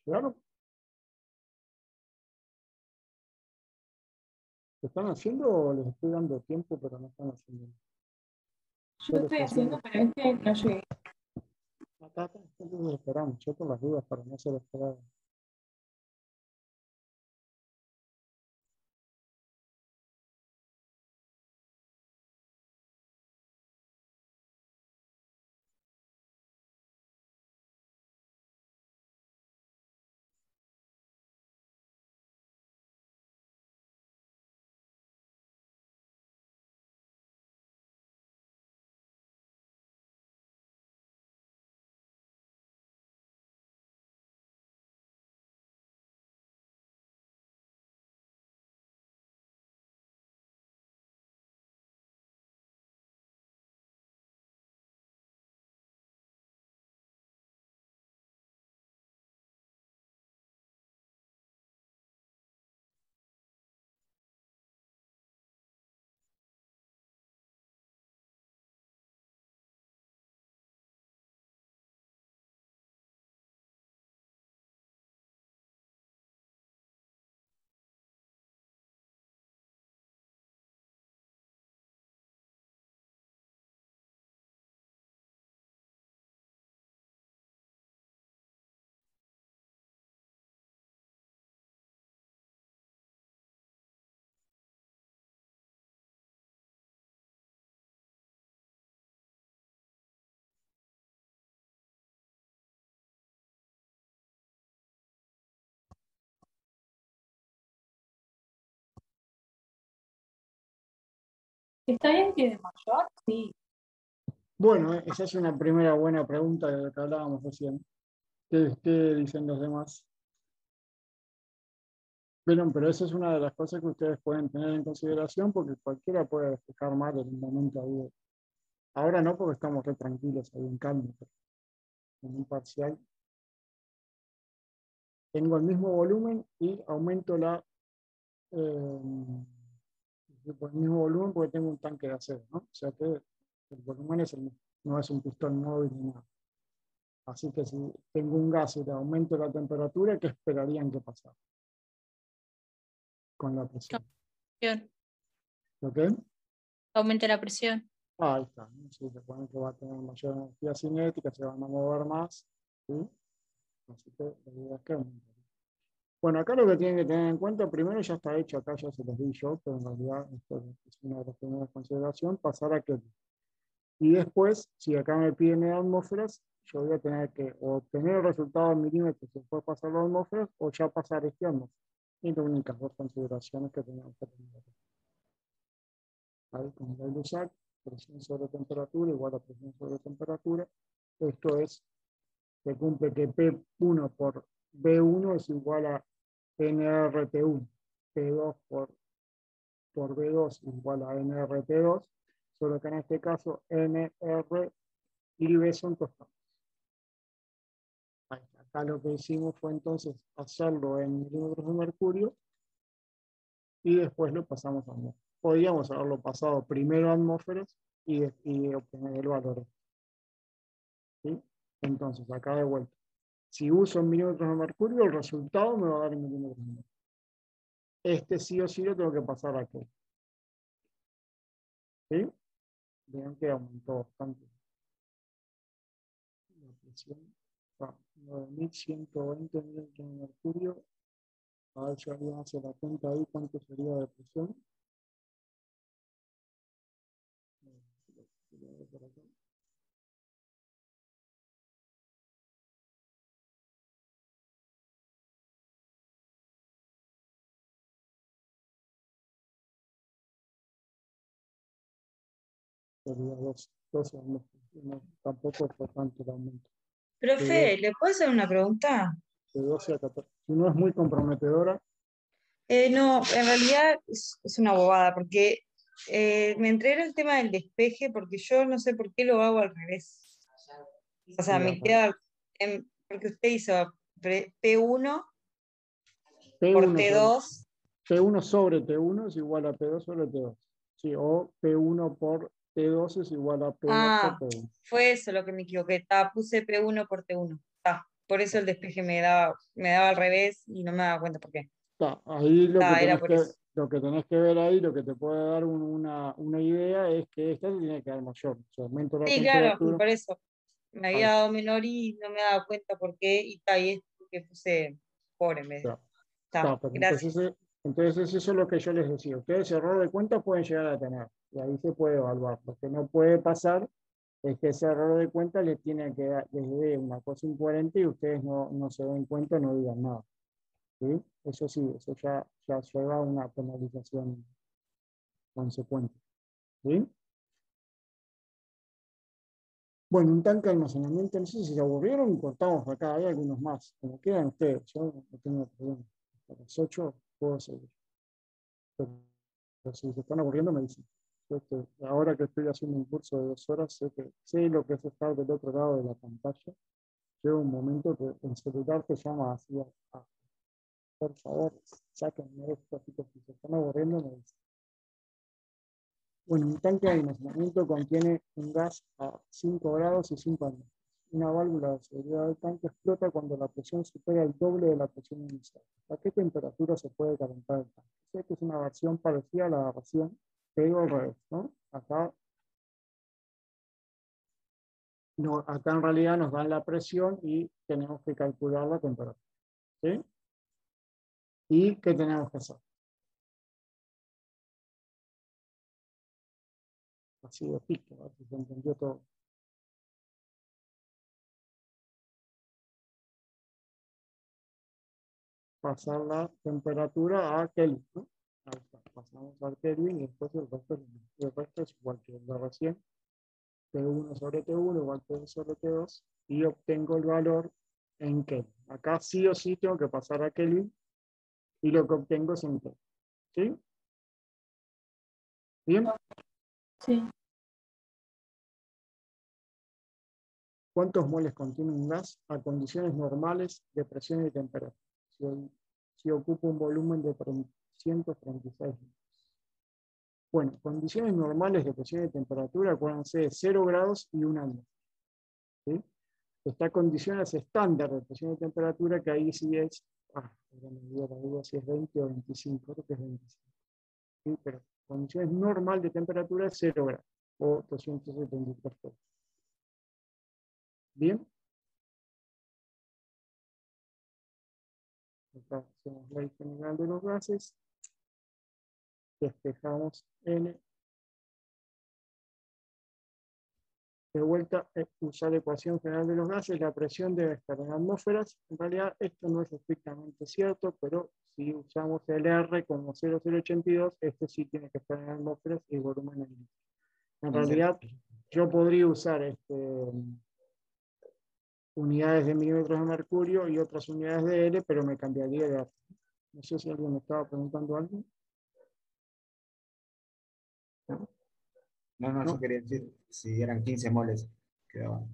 ¿Claro? ¿Lo están haciendo o les estoy dando tiempo, pero no están haciendo? Yo estoy haciendo, pero este no llegué. Acá, entonces esperamos, yo con las dudas para no ser esperado. ¿Está bien que de mayor? Sí. Bueno, esa es una primera buena pregunta de lo que hablábamos recién. ¿Qué dicen los demás? Pero esa es una de las cosas que ustedes pueden tener en consideración porque cualquiera puede despejar mal en un momento ahí. Ahora no, porque estamos re tranquilos ahí en calma, pero en un parcial tengo el mismo volumen y aumento el mismo volumen porque tengo un tanque de acero, ¿no? O sea que el volumen es el mismo, no es un pistón móvil ni nada. Así que si tengo un gas y le aumento la temperatura, ¿qué esperarían que pasara con la presión? ¿Lo qué? Aumente la presión. Ahí está, ¿no? Si se supone que va a tener mayor energía cinética, se van a mover más, ¿sí? Así que la idea es que aumente. Bueno, acá lo que tienen que tener en cuenta, primero ya está hecho, acá ya se los di yo, pero en realidad esto es una de las primeras consideraciones, pasar a Kelvin. Y después, si acá me piden en atmósferas, yo voy a tener que o obtener el resultado en milímetros y después pasarlo a atmósferas, o ya pasar este atmósfera. Y las únicas dos consideraciones que tenemos que tener. Ahí, como la USAC, presión sobre temperatura igual a presión sobre temperatura, Esto es, se cumple que P1 por B1 es igual a nRT1, P2 por B2 es igual a nRT2, solo que en este caso nR y B son constantes. Acá lo que hicimos fue entonces hacerlo en milímetros de mercurio y después lo pasamos a atmósferas. Podríamos haberlo pasado primero a atmósferas y obtener el valor. ¿Sí? Entonces, acá de vuelta. Si uso en milímetros de mercurio, el resultado me va a dar en milímetros de mercurio. Este sí o sí lo tengo que pasar a aquel. ¿Sí? Vean que aumentó bastante la presión. 9.120 milímetros de mercurio. A ver si alguien hace la cuenta ahí, cuánto sería de presión. Sería 12 atmósferas. No, tampoco fue tanto el aumento. Profe, ¿le puedo hacer una pregunta? De 12 a 14. Si no es muy comprometedora. No, en realidad es una bobada, porque me entré en el tema del despeje, porque yo no sé por qué lo hago al revés. O sea, me queda, porque usted hizo P1 por T2. P1 sobre T1 es igual a P2 sobre T2. Sí, o P1 por T2 es igual a P2 por T1. Fue eso lo que me equivoqué. Puse P1 por T1. Por eso el despeje me daba al revés y no me daba cuenta por qué. Ahí lo que tenés que ver ahí, lo que te puede dar una idea es que esta tiene que dar mayor. Aumento la temperatura. Claro, por eso. Me había dado menor y no me daba cuenta por qué, y es porque puse por en vez de. Entonces eso es lo que yo les decía. Ustedes error de cuenta pueden llegar a tener, y ahí se puede evaluar. Lo que no puede pasar es que ese error de cuenta les tiene que dar desde una cosa incoherente y ustedes no se den cuenta, no digan nada. ¿Sí? Eso sí, eso ya lleva a una penalización consecuente. ¿Sí? Bueno, un tanque de almacenamiento, no sé si se aburrieron, cortamos acá, hay algunos más. Como quieran ustedes, yo no tengo problema. A las 8 puedo seguir. Pero si se están aburriendo, me dicen. Ahora que estoy haciendo un curso de 2 horas, sé lo que es estar del otro lado de la pantalla. Llega un momento que el celular te llama así, por favor, sáquenme esto, así que si se están aburriendo, me dicen. Bueno, un tanque de almacenamiento contiene un gas a 5 grados y 5 atmósferas. Una válvula de seguridad del tanque explota cuando la presión supera el doble de la presión inicial. ¿A qué temperatura se puede calentar el tanque? Sé que es una versión parecida a la versión, pero al revés, ¿no? Acá en realidad nos dan la presión y tenemos que calcular la temperatura. ¿Sí? ¿Y qué tenemos que hacer? Así de pico, a ver si se entendió todo. Pasar la temperatura a Kelvin, ¿no? Ahí está, pasamos al Kelvin y después el resto es igual que el de recién. T1 sobre T1 igual T2 sobre T2 y obtengo el valor en Kelvin. Acá sí o sí tengo que pasar a Kelvin y lo que obtengo es en Kelvin. ¿Sí? ¿Bien? Sí. ¿Cuántos moles contiene un gas a condiciones normales de presión y temperatura? Si ocupa un volumen de 336 litros. Bueno, condiciones normales de presión y temperatura, acuérdense de 0 grados y 1 atmósfera. ¿Sí? Está condiciones estándar de presión y temperatura, que ahí sí es, me dio la duda si es 20 o 25, creo que es 25. ¿Sí? Pero condiciones normal de temperatura es 0 grados o 273 grados. ¿Bien? Acá hacemos la ley general de los gases. Despejamos N. De vuelta, usar la ecuación general de los gases, la presión debe estar en atmósferas. En realidad esto no es estrictamente cierto, pero si usamos el R como 0,082, este sí tiene que estar en atmósferas y volumen en litros. En realidad yo podría usar unidades de milímetros de mercurio y otras unidades de L, pero me cambiaría de R. No sé si alguien me estaba preguntando algo. ¿No? No, No. yo quería decir, si eran 15 moles, quedaban.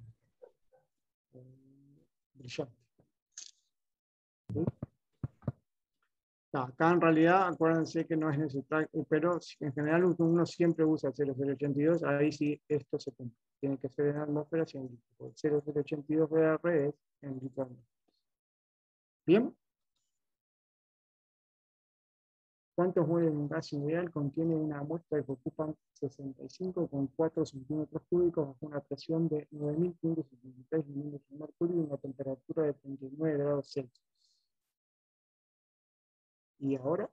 Brillante. ¿Sí? Acá en realidad, acuérdense que no es necesario, pero en general uno siempre usa 0082, ahí sí esto se cumple. Tiene que ser en atmósferas y en litros. 0082 BR es en litros. ¿Bien? ¿Cuántos moles de un gas ideal contiene una muestra que ocupan 65,4 centímetros cúbicos bajo una presión de 9.576 milímetros de mercurio y una temperatura de 39 grados Celsius? ¿Y ahora?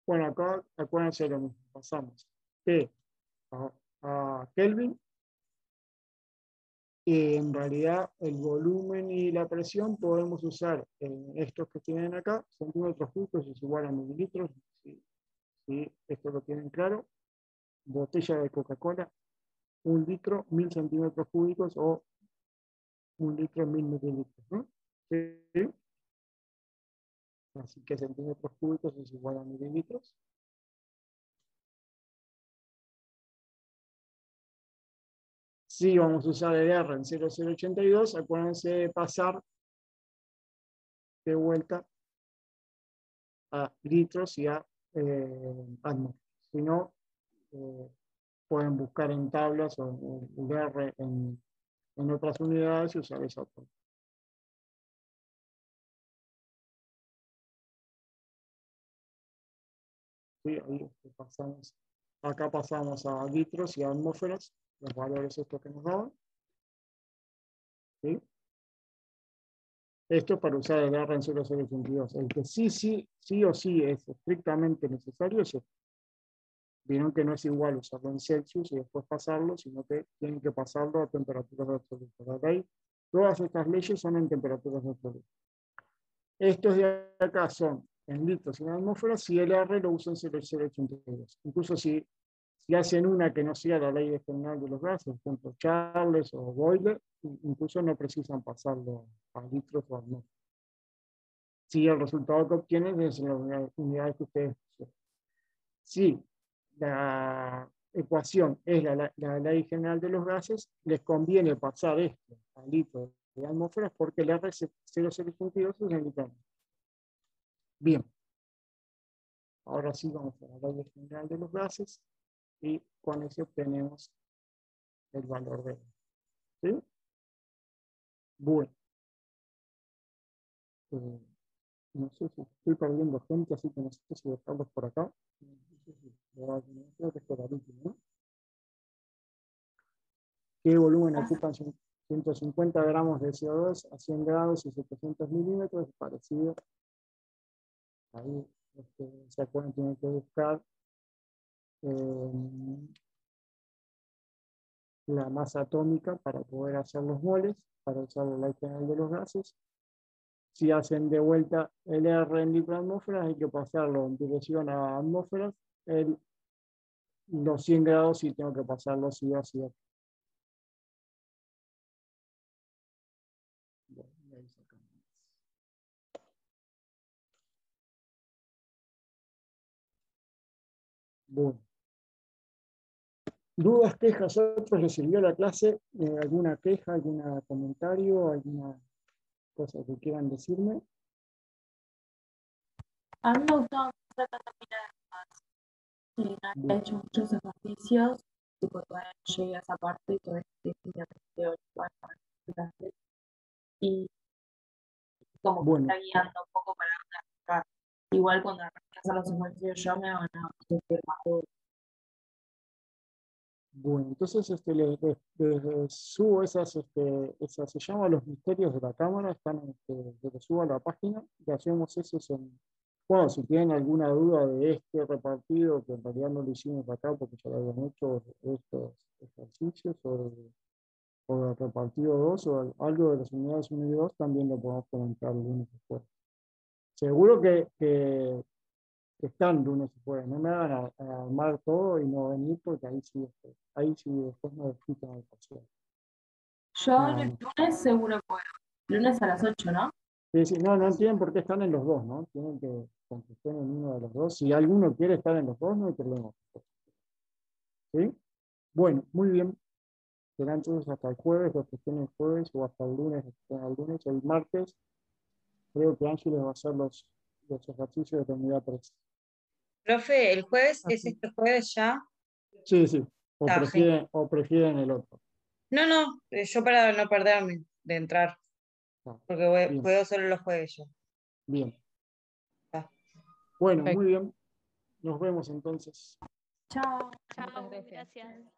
Bueno, acá acuérdense lo mismo, pasamos T a Kelvin, y en realidad el volumen y la presión podemos usar estos que tienen acá, centímetros cúbicos es igual a mililitros, si esto lo tienen claro, botella de Coca-Cola, 1 litro, 1000 centímetros cúbicos o 1 litro, 1000 mililitros, ¿no? ¿Sí? Así que centímetros cúbicos es igual a mililitros. Si vamos a usar el R en 0082, acuérdense de pasar de vuelta a litros y a atmósferas. Si no, pueden buscar en tablas o el R en otras unidades y usar esa otra. Sí, ahí pasamos. Acá pasamos a litros y a atmósferas, los valores estos que nos daban. ¿Sí? Esto es para usar el R en 0082. El que sí o sí es estrictamente necesario es este. Vieron que no es igual usarlo en Celsius y después pasarlo, sino que tienen que pasarlo a temperaturas absolutas. ¿Okay? Todas estas leyes son en temperaturas absolutas. Estos de acá son en litros y en atmósferas, y el R lo usan en 0082. Incluso si hacen una que no sea la ley general de los gases, por ejemplo, Charles o Boyle, incluso no precisan pasarlo a litros o atmósferas. Si el resultado que obtienen es en las unidades que ustedes pusieron. Si la ecuación es la ley general de los gases, les conviene pasar esto a litros de atmósferas porque el R 0082 es en litros. Bien. Ahora sí vamos a la ley general de los gases y con eso obtenemos el valor de R. ¿Sí? Bueno. No sé si estoy perdiendo gente, así que no sé si dejarlos por acá. Creo que es por el último, ¿no? ¿Qué volumen ocupan 150 gramos de CO2 a 100 grados y 700 milímetros? Parecido. Ahí se acuerdan, tienen que buscar la masa atómica para poder hacer los moles, para usar la ley general de los gases. Si hacen de vuelta el R en litro atmósferas, hay que pasarlo en dirección a atmósferas. Los 100 grados sí tengo que pasarlo sí o sí. Bueno. ¿Dudas, quejas, otros les sirvió la clase? ¿Alguna queja, algún comentario, alguna cosa que quieran decirme? A mí me gustaba tratar de mirar más. He hecho muchos ejercicios, tipo todavía no llegué a esa parte y todavía estoy teórico y como que está guiando un poco para arrancar. Igual cuando arranques a los ejercicios yo me van a sentir más dudas. Bueno, entonces les subo esas, se llama Los Misterios de la Cámara, les subo a la página y hacemos eso bueno, si tienen alguna duda de este repartido, que en realidad no lo hicimos acá porque ya lo habían hecho estos ejercicios, o del repartido 2, o algo de las unidades 1 y 2, también lo podemos comentar el lunes después. seguro que están lunes y jueves. No me hagan a armar todo y no venir porque ahí sí después me quitan el parcial. Yo No, el no. lunes seguro puedo. Lunes a las 8, ¿no? Sí, sí, no entienden por qué están en los dos, ¿no? Tienen que estén en uno de los dos. Si alguno quiere estar en los dos, no hay problema. ¿Sí? Bueno, muy bien. Será entonces hasta el jueves, los que estén el jueves, o hasta el lunes, los que estén el lunes. El martes, creo que Ángeles va a hacer los ejercicios de la unidad 3. Profe, ¿el jueves Ah, es sí. este jueves ya? Sí, sí. O Está genial. prefieren el otro. No, yo para no perderme de entrar, Ah, porque bien, juego solo los jueves yo. bien. Está. Bueno, Perfecto. muy bien. Nos vemos entonces. Chao. Chao, Muchas gracias. gracias.